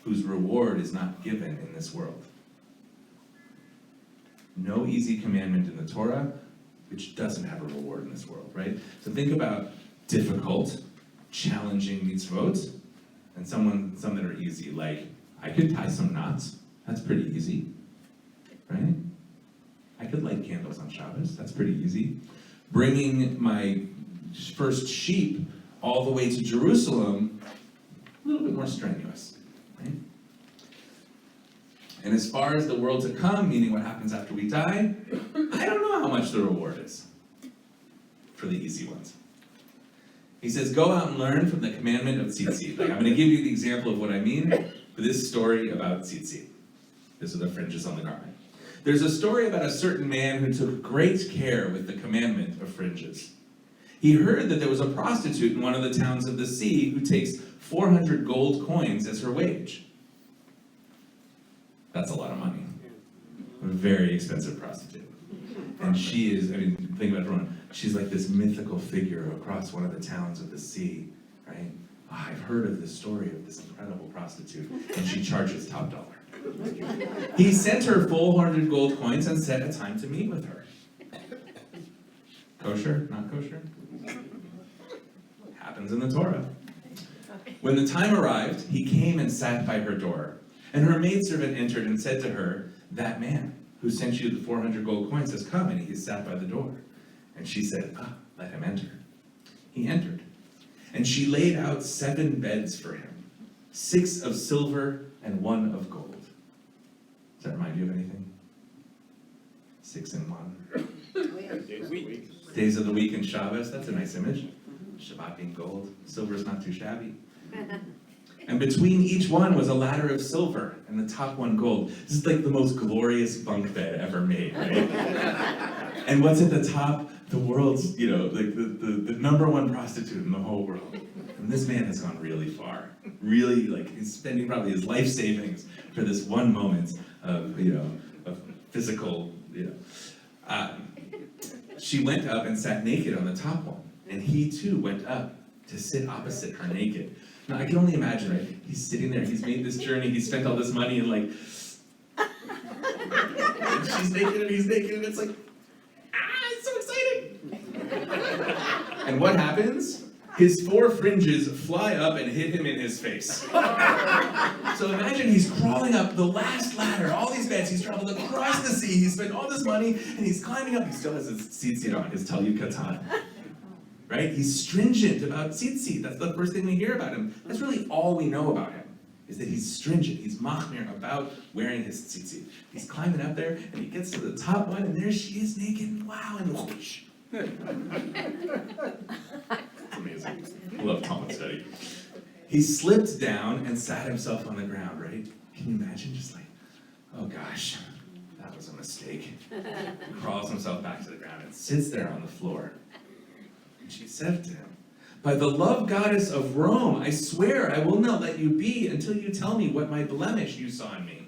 Speaker 3: whose reward is not given in this world. No easy commandment in the Torah which doesn't have a reward in this world, right? So think about difficult, challenging mitzvot, and some that are easy, like I could tie some knots, that's pretty easy, right? I could light candles on Shabbos, that's pretty easy. Bringing my first sheep all the way to Jerusalem, a little bit more strenuous, right? And as far as the world to come, meaning what happens after we die, I don't know how much the reward is for the easy ones. He says, go out and learn from the commandment of tzitzit. Like, I'm going to give you the example of what I mean for this story about tzitzit. This are the fringes on the garment. There's a story about a certain man who took great care with the commandment of fringes. He heard that there was a prostitute in one of the towns of the sea who takes 400 gold coins as her wage. That's a lot of money. A very expensive prostitute. And she is, I mean, think about it, everyone. She's like this mythical figure across one of the towns of the sea, right? Oh, I've heard of this story of this incredible prostitute, and she charges top dollar. He sent her 400 gold coins and set a time to meet with her. Kosher? Not kosher? Happens in the Torah. When the time arrived, he came and sat by her door. And her maidservant entered and said to her, that man who sent you the 400 gold coins has come, and he is sat by the door. And she said, let him enter. He entered. And she laid out 7 beds for him, 6 of silver and 1 of gold. Does that remind you of anything? 6 and 1. Days of the week and Shabbos, that's a nice image. Shabbat being gold, silver is not too shabby. And between each one was a ladder of silver, and the top one gold. This is like the most glorious bunk bed ever made, right? And what's at the top? The world's, like the number 1 prostitute in the whole world. And this man has gone really far. Really, like, he's spending probably his life savings for this one moment of, of physical, She went up and sat naked on the top one, and he too went up to sit opposite her naked. Now, I can only imagine, right? He's sitting there, he's made this journey, he's spent all this money, and like, and she's naked and he's naked, and it's like, it's so exciting! And what happens? His 4 fringes fly up and hit him in his face. So imagine he's crawling up the last ladder, all these beds, he's traveled across the sea, he's spent all this money, and he's climbing up, he still has his tzitzit on, his Tallit katan. Right? He's stringent about tzitzit. That's the first thing we hear about him. That's really all we know about him, is that he's stringent. He's machmir about wearing his tzitzit. He's climbing up there, and he gets to the top one, and there she is naked, and wow, and whoosh. Amazing. I love Talmud study. He slipped down and sat himself on the ground, right? Can you imagine just like, oh gosh, that was a mistake. He crawls himself back to the ground and sits there on the floor. She said to him, By the love goddess of Rome, I swear I will not let you be until you tell me what my blemish you saw in me.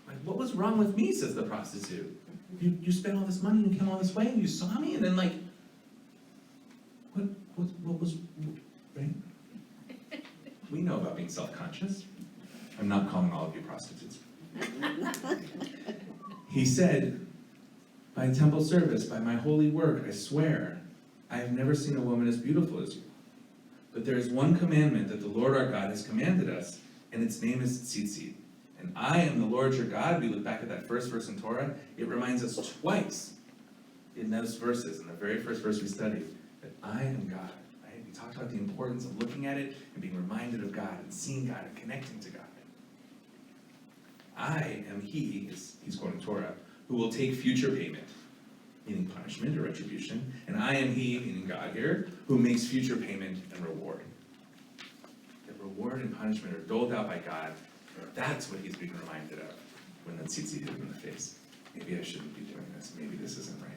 Speaker 3: Like, what was wrong with me, says the prostitute. You spent all this money and you came all this way and you saw me, and then like, what was, right? We know about being self-conscious. I'm not calling all of you prostitutes. He said, by temple service, by my holy work, I swear, I have never seen a woman as beautiful as you. But there is one commandment that the Lord our God has commanded us, and its name is tzitzit. And I am the Lord your God. We look back at that first verse in Torah. It reminds us twice in those verses, in the very first verse we studied, that I am God. Right? We talked about the importance of looking at it and being reminded of God and seeing God and connecting to God. I am he, he's quoting Torah, who will take future payment, meaning punishment or retribution, and I am he, meaning God here, who makes future payment and reward. That reward and punishment are doled out by God. That's what he's being reminded of when the tzitzit hit him in the face. Maybe I shouldn't be doing this. Maybe this isn't right.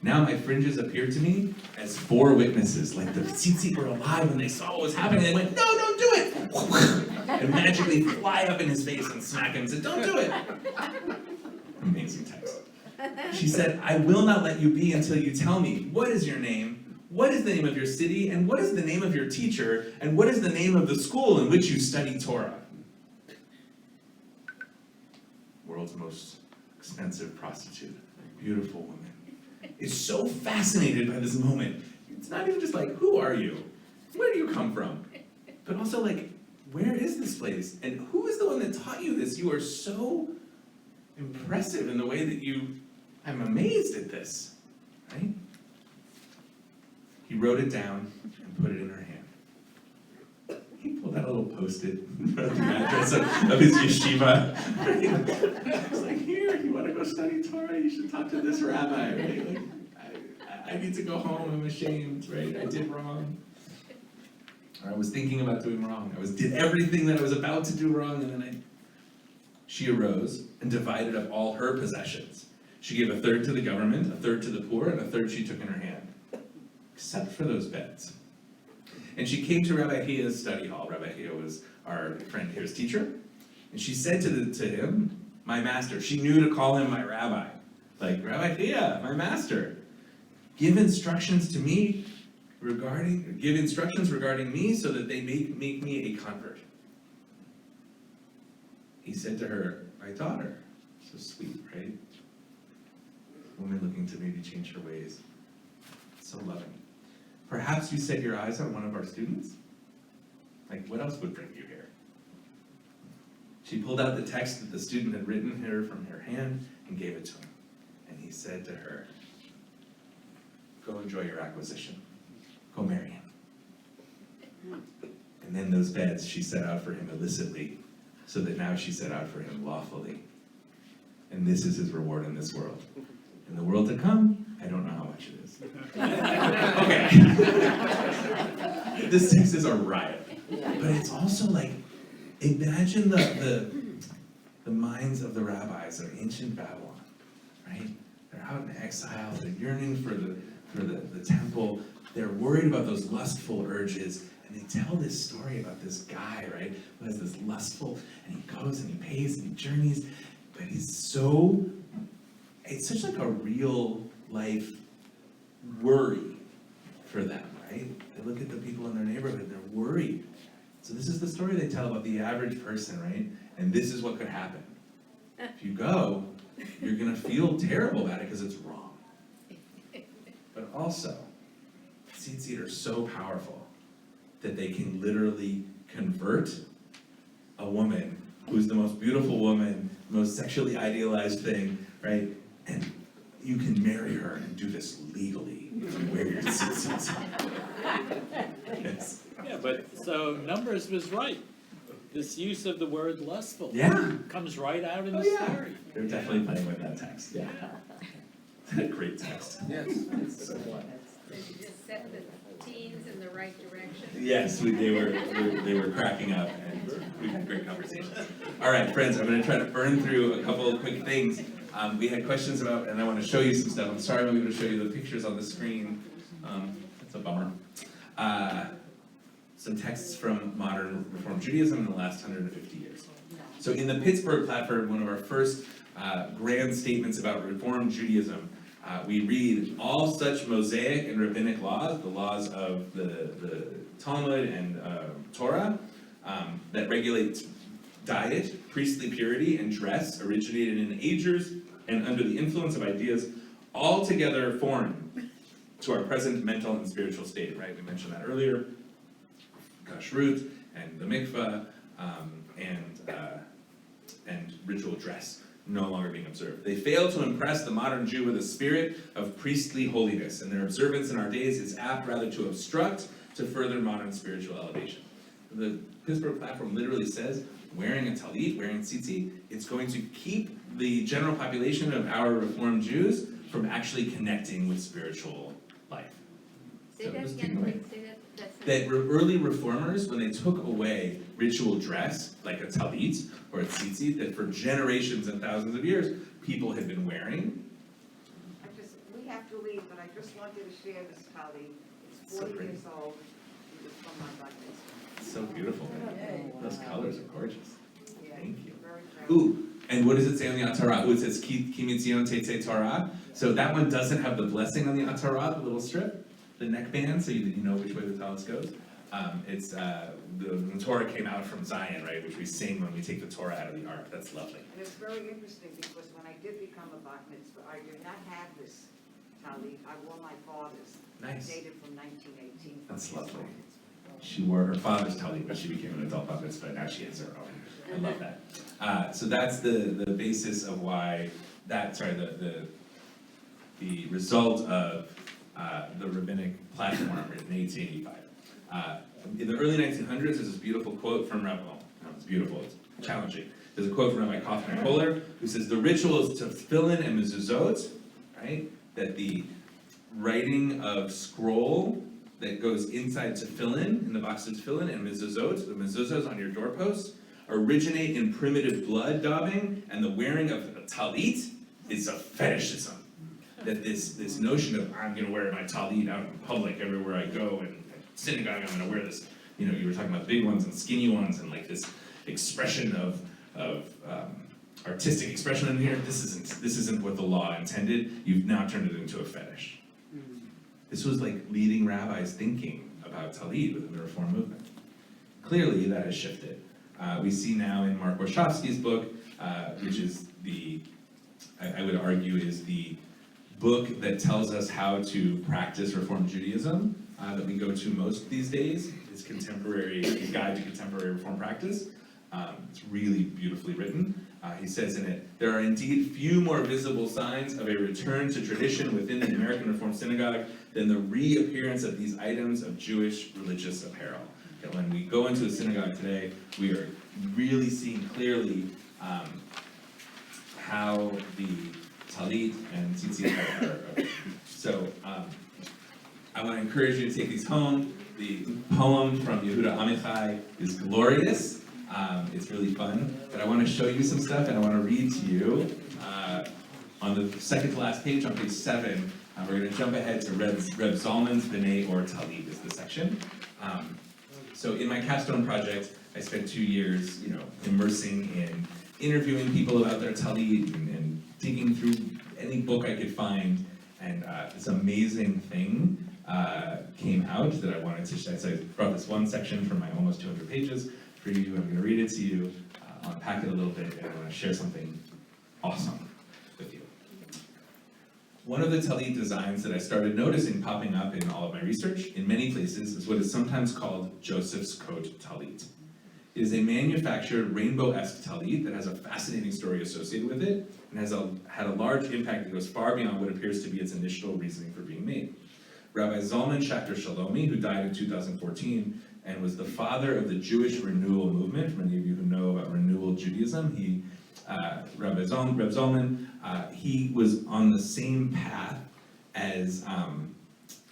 Speaker 3: Now my fringes appear to me as 4 witnesses, like the tzitzit were alive when they saw what was happening. They went, no, don't do it! And magically fly up in his face and smack him and said, don't do it! Amazing text. She said, I will not let you be until you tell me, what is your name? What is the name of your city? And what is the name of your teacher? And what is the name of the school in which you study Torah? World's most expensive prostitute, beautiful woman, is so fascinated by this moment. It's not even just like, who are you? Where do you come from? But also like, where is this place? And who is the one that taught you this? You are so impressive in the way that I'm amazed at this, right? He wrote it down and put it in her hand. He pulled out a little Post-it, wrote the address of his yeshiva. Right? He's like, here, you want to go study Torah? You should talk to this rabbi, right? Like, I need to go home, I'm ashamed, right? I did wrong. Or I was thinking about doing wrong. Did everything that I was about to do wrong, and then she arose and divided up all her possessions. She gave 1/3 to the government, 1/3 to the poor, and 1/3 she took in her hand. Except for those beds. And she came to Rabbi Hia's study hall. Rabbi Hia was our friend here's teacher. And she said to him, my master. She knew to call him my rabbi. Like, Rabbi Hia, my master. Give instructions regarding me so that they make me a convert. He said to her, my daughter. So sweet, right? Woman looking to maybe change her ways. So loving. Perhaps you set your eyes on one of our students? Like, what else would bring you here? She pulled out the text that the student had written here from her hand and gave it to him. And he said to her, go enjoy your acquisition. Go marry him. And then those beds she set out for him illicitly, so that now she set out for him lawfully. And this is his reward in this world. In the world to come, I don't know how much it is. Okay. This text is a riot. But it's also like, imagine the minds of the rabbis of ancient Babylon, right? They're out in exile, they're yearning for the temple, they're worried about those lustful urges, and they tell this story about this guy, right, who has this lustful, and he goes and he pays and he journeys, but it's such like a real life worry for them, right? They look at the people in their neighborhood and they're worried. So this is the story they tell about the average person, right? And this is what could happen. If you go, you're gonna feel terrible about it because it's wrong. But also, tzitzit are so powerful that they can literally convert a woman who's the most beautiful woman, most sexually idealized thing, right? And you can marry her and do this legally if you wear your tzitzit. Yes.
Speaker 8: Yeah, but so Numbers was right. This use of the word lustful comes right out in the story.
Speaker 3: They're definitely playing with that text. Yeah. Great text.
Speaker 5: Yes.
Speaker 3: So fun.
Speaker 20: So you just set the teens in the right direction?
Speaker 3: Yes, they were cracking up, and we had great conversations. All right, friends, I'm going to try to burn through a couple of quick things. We had questions about, and I want to show you some stuff. I'm sorry I'm not going to show you the pictures on the screen. Let's It's a bummer. Some texts from modern Reform Judaism in the last 150 years. So in the Pittsburgh platform, one of our first grand statements about Reform Judaism, we read all such Mosaic and rabbinic laws, the laws of the Talmud and Torah, that regulate diet, priestly purity, and dress, originated in ages and under the influence of ideas altogether foreign to our present mental and spiritual state, right? We mentioned that earlier. Kashrut and the mikvah and ritual dress no longer being observed. They fail to impress the modern Jew with a spirit of priestly holiness, and their observance in our days is apt rather to obstruct to further modern spiritual elevation. The Pittsburgh platform literally says, wearing a tallit, wearing tzitzit, it's going to keep the general population of our Reformed Jews from actually connecting with spiritual life.
Speaker 20: Say
Speaker 3: So
Speaker 20: that
Speaker 3: just
Speaker 20: again,
Speaker 3: keep going.
Speaker 20: say that.
Speaker 3: That early reformers, when they took away ritual dress, like a tallit or a tzitzit, that for generations and thousands of years, people had been wearing.
Speaker 14: We have to leave, but I just wanted to share this tallit. It's
Speaker 3: So
Speaker 14: 40
Speaker 3: pretty.
Speaker 14: years old. It was from my bar mitzvah.
Speaker 3: It's so beautiful. Those colors are gorgeous.
Speaker 14: Yeah,
Speaker 3: Thank you.
Speaker 14: very proud.
Speaker 3: Ooh, and what does it say on the Atarah? Ooh, it says Ki Mitzion Tetzei Torah. So that one doesn't have the blessing on the Atarah, the little strip, the neckband, so you know which way the tallis goes. It's the Torah came out from Zion, right, which we sing when we take the Torah out of the ark. That's lovely.
Speaker 14: And it's very interesting because when I did become a bar mitzvah, I did not have this tallit. I wore my father's.
Speaker 3: Nice.
Speaker 14: Dated from 1918.
Speaker 3: That's lovely. She wore her father's tallit, but she became an adult bar mitzvah, but now she has her own. I love that. So that's the basis of why the result of the rabbinic platform in 1885. In the early 1900s, there's this beautiful quote from Rabbi. No, it's beautiful. It's challenging. There's a quote from Rabbi Kaufman Kohler who says the rituals to tefillin and mezuzot, right? That the writing of scroll that goes inside tefillin, in the box of tefillin, and mezuzot, the mezuzos on your doorposts, originate in primitive blood daubing, and the wearing of a tallit is a fetishism. That this notion of I'm going to wear my tallit out in public everywhere I go, and synagogue I'm going to wear this. You know, you were talking about big ones and skinny ones, and like this expression of artistic expression in here. This isn't what the law intended. You've now turned it into a fetish. This was like leading rabbis thinking about tallit within the Reform movement. Clearly, that has shifted. We see now in Mark Warshawski's book, which is I would argue is the book that tells us how to practice Reform Judaism that we go to most these days. His contemporary guide to contemporary Reform practice. It's really beautifully written. He says in it, there are indeed few more visible signs of a return to tradition within the American Reform Synagogue than the reappearance of these items of Jewish religious apparel. That when we go into a synagogue today, we are really seeing clearly how the tallit and tzitzit are. So I want to encourage you to take these home. The poem from Yehuda Amichai is glorious. It's really fun. But I want to show you some stuff, and I want to read to you on the second to last page, on page 7. We're going to jump ahead to Reb Zalman's B'nai or Tallit is the section. So in my capstone project, I spent 2 years, immersing in interviewing people about their Tallit and digging through any book I could find, and this amazing thing came out that I wanted to share. So I brought this one section from my almost 200 pages for you. I'm going to read it to you, unpack it a little bit, and I want to share something awesome with you. One of the Tallit designs that I started noticing popping up in all of my research in many places is what is sometimes called Joseph's Coat Tallit. It is a manufactured rainbow-esque tallit that has a fascinating story associated with it and has had a large impact that goes far beyond what appears to be its initial reasoning for being made. Rabbi Zalman Schachter Shalomi, who died in 2014 and was the father of the Jewish renewal movement, for many of you who know about renewal Judaism, Rabbi Zalman, he was on the same path as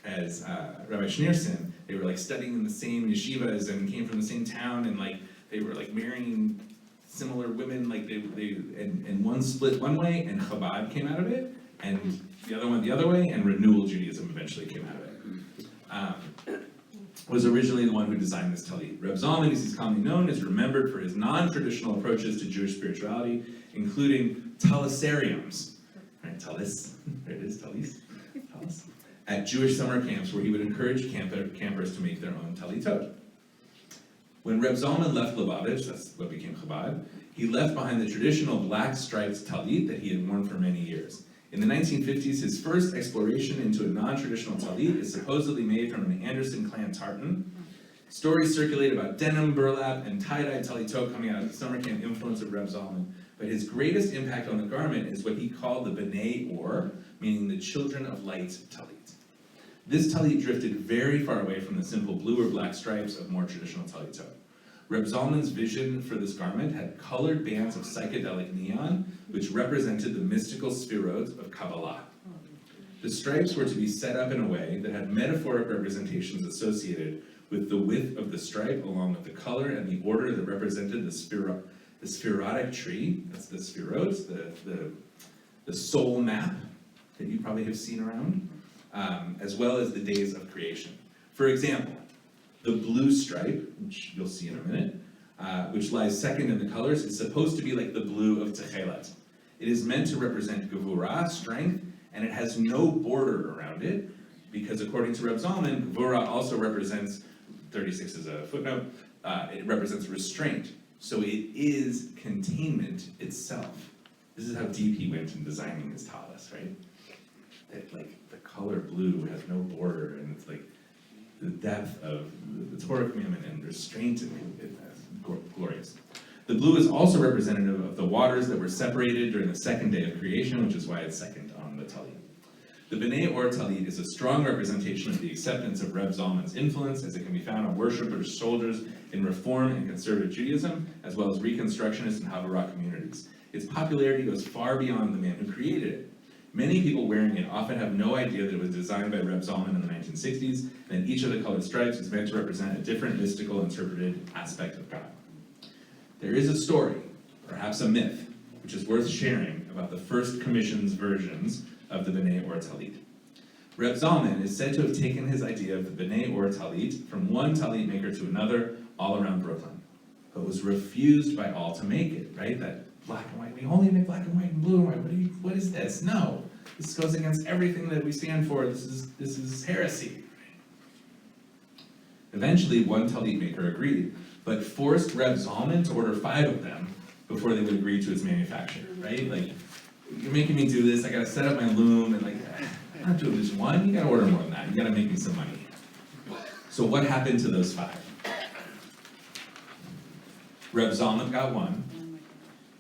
Speaker 3: Rabbi Schneerson. They were like studying in the same yeshivas and came from the same town, and like they were like marrying similar women, like and one split one way and Chabad came out of it, and the other one the other way, and renewal Judaism eventually came out of it. was originally the one who designed this Tallit. Reb Zalman, as he's commonly known, is remembered for his non-traditional approaches to Jewish spirituality, including talisariums, right, talis, there it is, talis, talis, at Jewish summer camps where he would encourage campers to make their own talitot. When Reb Zalman left Lubavitch, that's what became Chabad, he left behind the traditional black striped Tallit that he had worn for many years. In the 1950s, his first exploration into a non-traditional Tallit is supposedly made from an Anderson clan tartan. Stories circulate about denim, burlap, and tie-dye Talitot coming out of the summer camp influence of Reb Zalman, but his greatest impact on the garment is what he called the B'nai Or, meaning the children of light Tallit. This Tallit drifted very far away from the simple blue or black stripes of more traditional Talitot. Reb Zalman's vision for this garment had colored bands of psychedelic neon, which represented the mystical sphirot of Kabbalah. The stripes were to be set up in a way that had metaphoric representations associated with the width of the stripe, along with the color and the order that represented the spherotic tree. That's the sphirot, the soul map that you probably have seen around, as well as the days of creation. For example, the blue stripe, which you'll see in a minute, which lies second in the colors, is supposed to be like the blue of Techelet. It is meant to represent Gevurah, strength, and it has no border around it, because according to Reb Zalman, Gevurah also represents, 36 is a footnote, it represents restraint. So it is containment itself. This is how deep he went in designing his talis, right? That, like, the color blue has no border, and it's like, the depth of the Torah commandment and restraint and glorious. The blue is also representative of the waters that were separated during the second day of creation, which is why it's second on the Tallit. The B'nai Or Tallit is a strong representation of the acceptance of Reb Zalman's influence, as it can be found on worshippers' shoulders in Reform and Conservative Judaism, as well as Reconstructionist and Havarah communities. Its popularity goes far beyond the man who created it. Many people wearing it often have no idea that it was designed by Reb Zalman in the 1960s, and each of the colored stripes is meant to represent a different mystical interpreted aspect of God. There is a story, perhaps a myth, which is worth sharing about the first commission's versions of the B'nai Or Tallit. Reb Zalman is said to have taken his idea of the B'nai Or Tallit from one Tallit maker to another all around Brooklyn, but was refused by all to make it, right? That black and white, we only make black and white and blue and white, what is this? No, this goes against everything that we stand for, this is heresy. Eventually, one Tallit maker agreed, but forced Reb Zalman to order 5 of them before they would agree to its manufacture, right? Like, you're making me do this, I gotta set up my loom, and like, I'm not doing just one, you gotta order more than that, you gotta make me some money. So what happened to those 5? Reb Zalman got 1,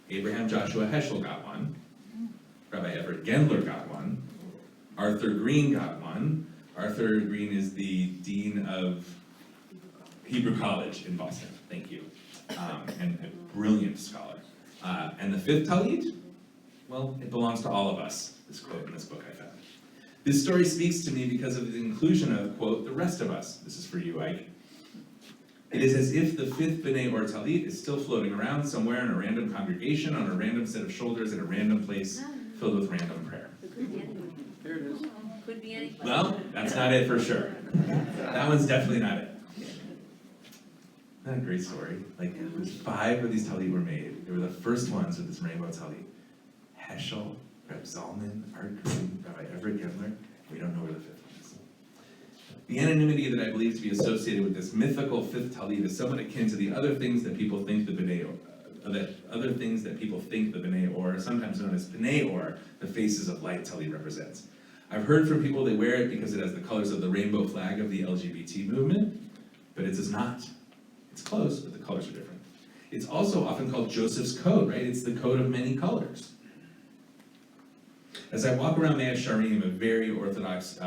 Speaker 3: Abraham Joshua Heschel got 1, Rabbi Everett Gendler got 1, Arthur Green got 1. Arthur Green is the dean of Hebrew College in Boston, thank you, and a brilliant scholar. And the 5th Tallit, well, it belongs to all of us, this quote in this book I found. This story speaks to me because of the inclusion of, quote, the rest of us. This is for you, Ike. It is as if the 5th B'nai Or Tallit is still floating around somewhere in a random congregation, on a random set of shoulders, in a random place, filled with random prayer.
Speaker 15: There it is.
Speaker 1: Could be any.
Speaker 3: Well, that's not it for sure. That one's definitely not it. Isn't that a great story? Like, 5 of these Tallit were made. They were the first ones with this rainbow Tallit. Heschel, Reb Zalman, Art Green, Rabbi Everett Gendler. We don't know where the 5th one is. The anonymity that I believe to be associated with this mythical 5th Tallit is somewhat akin to the other things that people think the B'nai Or, sometimes known as B'nai Or, the faces of light Tallit represents. I've heard from people they wear it because it has the colors of the rainbow flag of the LGBT movement, but it does not. It's close, but the colors are different. It's also often called Joseph's Code, right? It's the code of many colors. As I walk around Mea Sharim, a very Orthodox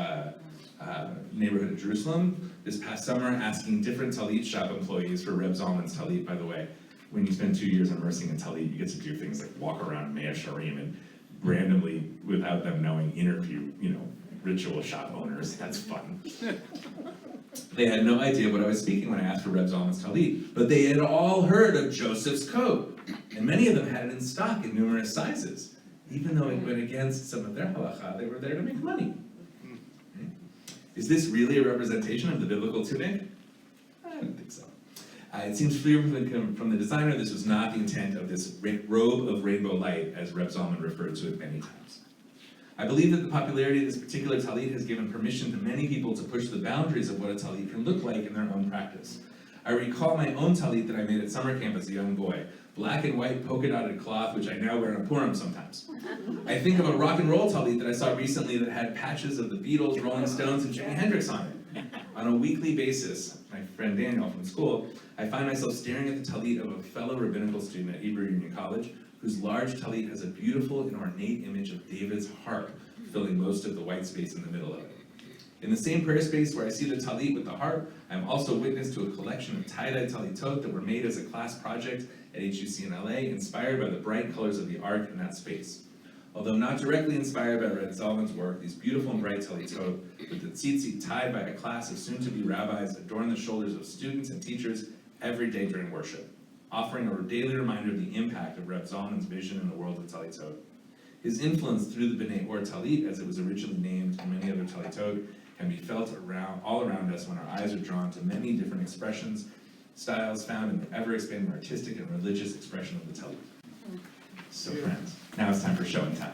Speaker 3: neighborhood of Jerusalem, this past summer, asking different Tallit shop employees for Reb Zalman's Tallit. By the way, when you spend 2 years immersing in Tallit, you get to do things like walk around Mea Sharim and randomly, without them knowing, interview, ritual shop owners. That's fun. They had no idea what I was speaking when I asked for Reb Zalman's Tallit, but they had all heard of Joseph's Code, and many of them had it in stock in numerous sizes. Even though it went against some of their halacha, they were there to make money. Is this really a representation of the biblical tunic? I don't think so. It seems clear from the designer this was not the intent of this robe of rainbow light, as Reb Zalman referred to it many times. I believe that the popularity of this particular tallit has given permission to many people to push the boundaries of what a tallit can look like in their own practice. I recall my own tallit that I made at summer camp as a young boy, black and white polka dotted cloth, which I now wear on Purim sometimes. I think of a rock and roll tallit that I saw recently that had patches of the Beatles, Rolling Stones, and Jimi Hendrix on it. On a weekly basis, my friend Daniel from school, I find myself staring at the tallit of a fellow rabbinical student at Hebrew Union College, whose large tallit has a beautiful and ornate image of David's harp, filling most of the white space in the middle of it. In the same prayer space where I see the tallit with the harp, I am also witness to a collection of tie-dye tallitot that were made as a class project at HUC in LA, inspired by the bright colors of the ark in that space. Although not directly inspired by Reb Zalman's work, these beautiful and bright tallitot with the tzitzit tied by a class of soon-to-be rabbis adorn the shoulders of students and teachers every day during worship, offering a daily reminder of the impact of Reb Zalman's vision in the world of tallitot. His influence through the B'nai Or Tallit, as it was originally named, and many other tallitot, can be felt all around us when our eyes are drawn to many different expressions, styles found in the ever-expanding artistic and religious expression of the tallit. So friends, now it's time for show and tell.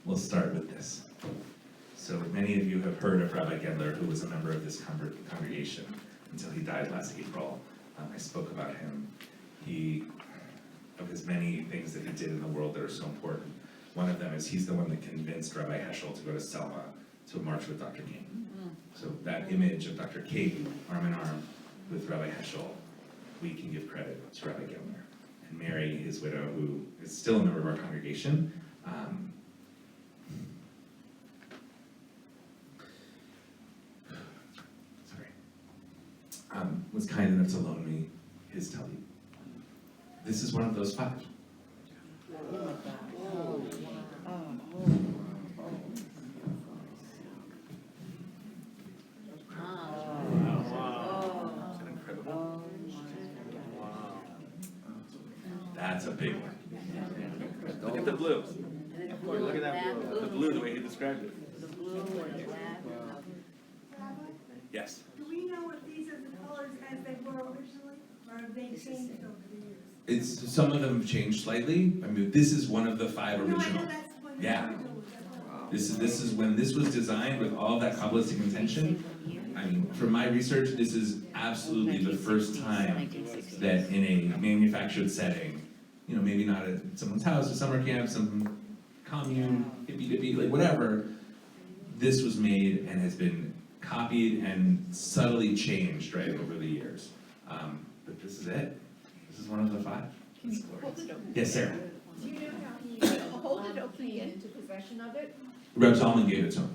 Speaker 3: We'll start with this. So many of you have heard of Rabbi Gendler, who was a member of this congregation until he died last April. I spoke about him. Of his many things that he did in the world that are so important. One of them is he's the one that convinced Rabbi Heschel to go to Selma to march with Dr. King. So that image of Dr. King, arm in arm with Rabbi Heschel, we can give credit to Rabbi Gendler. And Mary, his widow, who is still a member of our congregation, was kind enough to loan me his tallit. This is one of those 5. That's a big one.
Speaker 5: Look at the blue. Look at that blue. The blue, the way he described it.
Speaker 1: The blue and the black.
Speaker 3: Yes.
Speaker 21: Do we know if these are the colors as they were originally, or have they changed over the years?
Speaker 3: Some of them have changed slightly. I mean, this is one of the 5 original.
Speaker 21: No, I know that's what the
Speaker 3: Yeah.
Speaker 21: original was.
Speaker 3: This is when this was designed with all that Kabbalistic intention. I mean, from my research, this is absolutely the first time that in a manufactured setting, you know, maybe not at someone's house, a summer camp, some commune, hippy-dippy, like whatever, this was made and has been copied and subtly changed, right, over the years. But this is it. This is one of the 5.
Speaker 22: Can you hold it open?
Speaker 3: Yes, Sarah.
Speaker 22: Do you know how he hold it open again into possession of it?
Speaker 3: Reb Zalman gave it to him.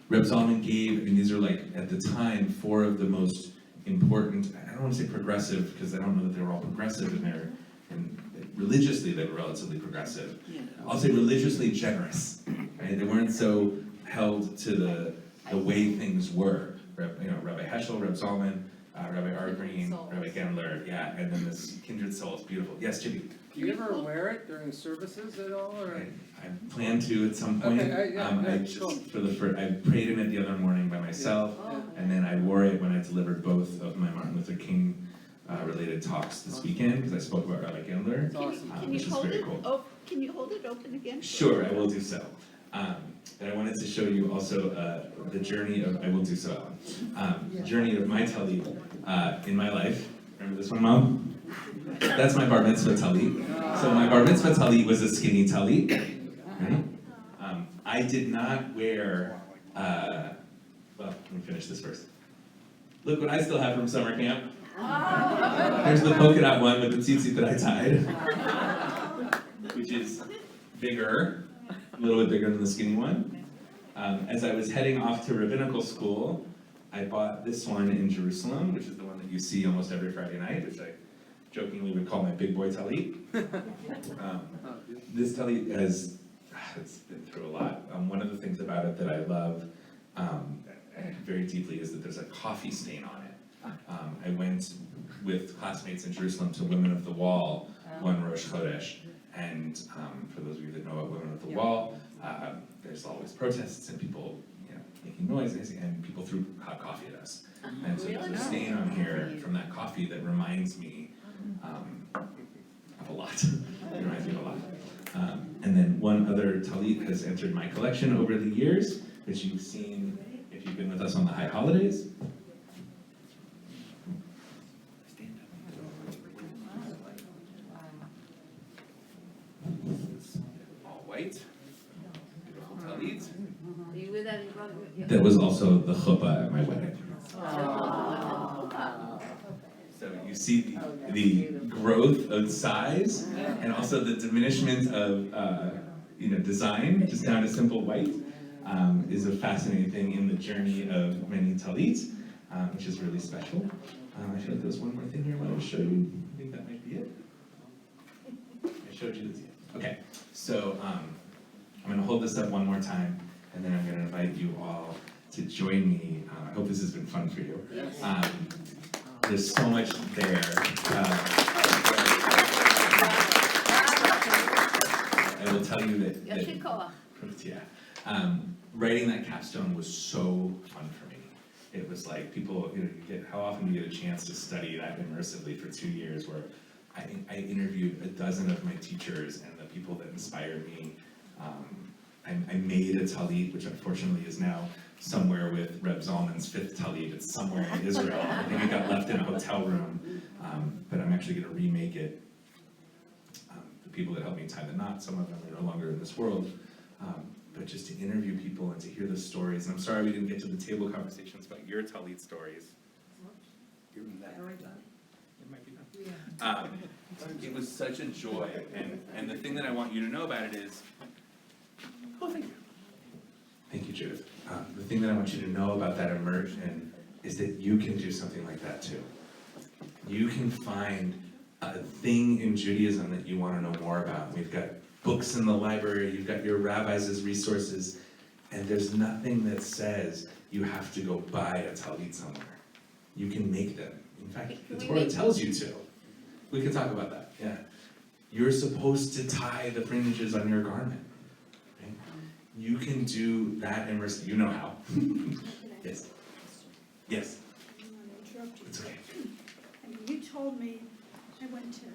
Speaker 3: Reb Zalman gave, I mean, these are like, at the time, 4 of the most important, I don't want to say progressive, because I don't know that they were all progressive in their, and religiously they were relatively progressive. I'll say religiously generous, right? They weren't so held to the way things were. Rabbi Heschel, Reb Zalman, Rabbi Argreen, Rabbi Gendler, yeah, and then this kindred soul is beautiful. Yes, Jimmy?
Speaker 15: Do you ever wear it during services at all, or?
Speaker 3: I plan to at some point.
Speaker 15: Okay,
Speaker 3: I prayed in it the other morning by myself, and then I wore it when I delivered both of my Martin Luther King related talks this weekend, because I spoke about Rabbi Gendler, which is very cool.
Speaker 22: Can you hold it open again?
Speaker 3: Sure, I will do so. And I wanted to show you also the journey of, I will do so, journey of my tallit in my life. Remember this one, Mom? That's my bar mitzvah tallit. So my bar mitzvah tallit was a skinny tallit. Right? I did not wear, well, let me finish this first. Look what I still have from summer camp. There's the polka dot one with the tzitzit that I tied, which is bigger, a little bit bigger than the skinny one. As I was heading off to rabbinical school, I bought this one in Jerusalem, which is the one that you see almost every Friday night, which I jokingly would call my big boy tallit. This tallit it's been through a lot. One of the things about it that I love very deeply is that there's a coffee stain on it. I went with classmates in Jerusalem to Women of the Wall one Rosh Chodesh, And for those of you that know about Women at the Wall, there's always protests and people, making noise, and people threw hot coffee at us. And so there's a stain on here from that coffee that reminds me of a lot. It reminds me of a lot. And then one other Tallit has entered my collection over the years, which you've seen if you've been with us on the high holidays. All white, beautiful Tallit.
Speaker 1: You wear that in front of you?
Speaker 3: That was also the chuppah at my wedding. So you see the growth of size and also the diminishment of design, just down to simple white, is a fascinating thing in the journey of many Tallit, which is really special. I feel like there's one more thing here I wanted to show you. I think that might be it. I showed you this yet. Okay, so I'm going to hold this up one more time, and then I'm going to invite you all to join me. I hope this has been fun for you. There's so much there. I will tell you that writing that capstone was so fun for me. It was like people, how often do you get a chance to study that immersively for 2 years, where I interviewed a dozen of my teachers and the people that inspired me. I made a Tallit, which unfortunately is now somewhere with Reb Zalman's 5th Tallit. It's somewhere in Israel. I think it got left in a hotel room, but I'm actually going to remake it. The people that helped me tie the knot, some of them are no longer in this world, but just to interview people and to hear the stories. And I'm sorry we didn't get to the table conversations about your Tallit stories. Give them that. It might be done. It was such a joy, and the thing that I want you to know about it is, thank you. Thank you, Judith. The thing that I want you to know about that immersion is that you can do something like that too. You can find a thing in Judaism that you want to know more about. We've got books in the library, you've got your rabbis as resources, and there's nothing that says you have to go buy a Tallit somewhere. You can make them. In fact, the Torah tells you to. We can talk about that, yeah. You're supposed to tie the fringes on your garment. Right? You can do that immersive, you know how. Yes. Yes.
Speaker 17: I don't want to interrupt you.
Speaker 3: It's okay.
Speaker 17: I mean, you told me, I went to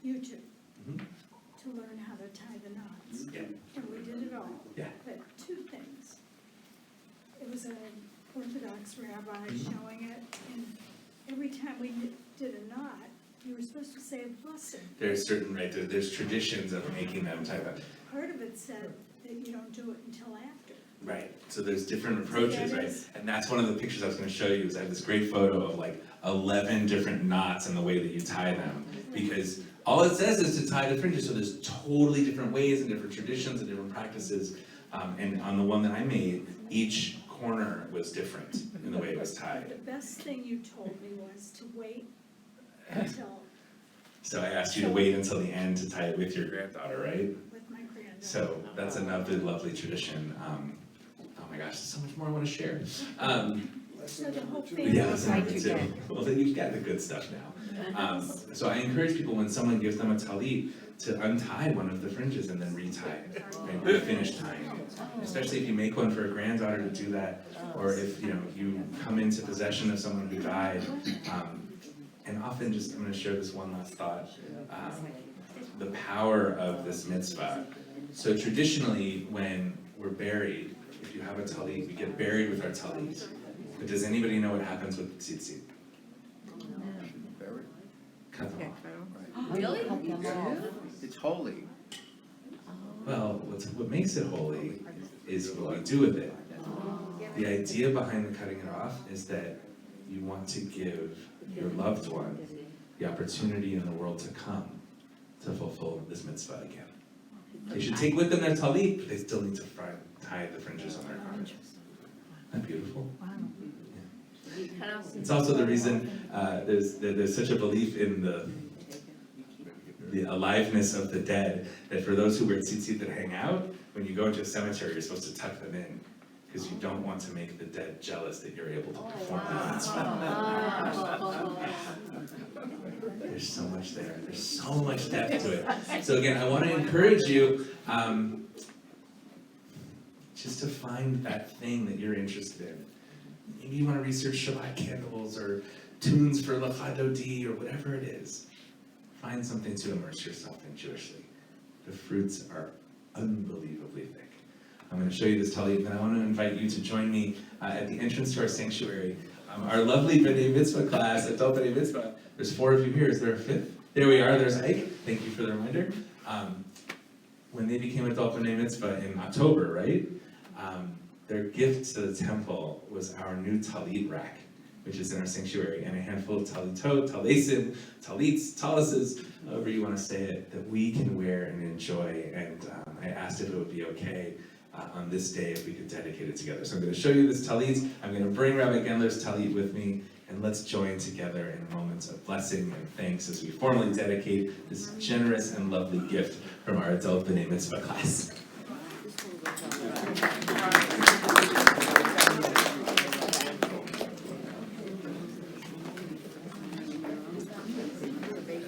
Speaker 17: YouTube to learn how to tie the knots.
Speaker 3: Yeah.
Speaker 17: And we did it all.
Speaker 3: Yeah.
Speaker 17: But 2 things. It was an Orthodox rabbi showing it, and every time we did a knot, you were supposed to say a blessing.
Speaker 3: There's certain, there's traditions of making them tie that.
Speaker 17: Part of it said that you don't do it until after.
Speaker 3: Right, so there's different approaches, right? And that's one of the pictures I was gonna show you, is I have this great photo of like 11 different knots and the way that you tie them. Because all it says is to tie the fringes, so there's totally different ways and different traditions and different practices. And on the one that I made, each corner was different in the way it was tied.
Speaker 17: The best thing you told me was to wait until,
Speaker 3: So I asked you to wait until the end to tie it with your granddaughter, right?
Speaker 17: with my granddaughter.
Speaker 3: So that's another lovely tradition. Oh my gosh, there's so much more I want to share.
Speaker 17: So the whole thing.
Speaker 3: Yeah, that's another thing too. Well, then you've got the good stuff now. So I encourage people when someone gives them a Tallit to untie one of the fringes and then retie it, right? Finish tying it. Especially if you make one for a granddaughter to do that, or if you come into possession of someone who died. And often, I'm going to share this one last thought. The power of this mitzvah. So traditionally, when we're buried, if you have a Tallit, we get buried with our Tallit. But does anybody know what happens with tzitzit? Cut them off.
Speaker 1: Really?
Speaker 10: It's holy.
Speaker 3: Well, what makes it holy is what we do with it. The idea behind the cutting it off is that you want to give your loved one the opportunity in the world to come to fulfill this mitzvah again. They should take with them their Tallit, but they still need to tie the fringes on their garment. Isn't that beautiful? Yeah. It's also the reason there's such a belief in the aliveness of the dead, that for those who wear tzitzit that hang out, when you go into a cemetery, you're supposed to tuck them in. because you don't want to make the dead jealous that you're able to perform the mitzvah. There's so much there. There's so much depth to it. So again, I want to encourage you just to find that thing that you're interested in. Maybe you want to research Shabbat candles or tunes for Lachadodi or whatever it is. Find something to immerse yourself in Jewishly. The fruits are unbelievably thick. I'm going to show you this Tallit, and then I want to invite you to join me at the entrance to our sanctuary. Our lovely B'nai Mitzvah class, adult B'nai Mitzvah. There's 4 of you here. Is there a 5th? There we are. There's Ike. Thank you for the reminder. When they became adult B'nai Mitzvah in October, right? Their gift to the temple was our new Tallit rack, which is in our sanctuary, and a handful of Tallitot, Talisim, Tallits, Tallises, however you want to say it, that we can wear and enjoy. And I asked if it would be okay on this day if we could dedicate it together. So I'm going to show you this Tallit. I'm going to bring Rabbi Gendler's Tallit with me, and let's join together in moments of blessing and thanks as we formally dedicate this generous and lovely gift from our adult B'nai Mitzvah class.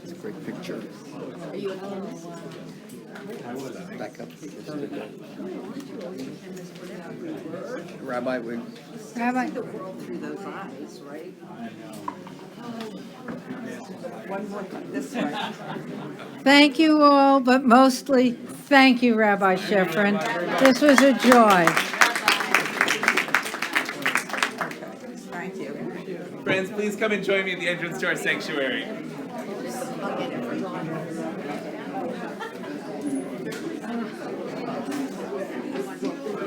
Speaker 4: It's a great picture.
Speaker 22: Are you a chemist?
Speaker 4: Back up. Rabbi,
Speaker 22: Rabbi. The world through those eyes, right? One more time, this way.
Speaker 2: Thank you all, but mostly thank you, Rabbi Shefrin. This was a joy.
Speaker 22: Thank you.
Speaker 3: Friends, please come and join me at the entrance to our sanctuary.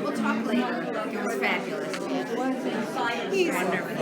Speaker 20: We'll talk later. It was fabulous. He's wonderful.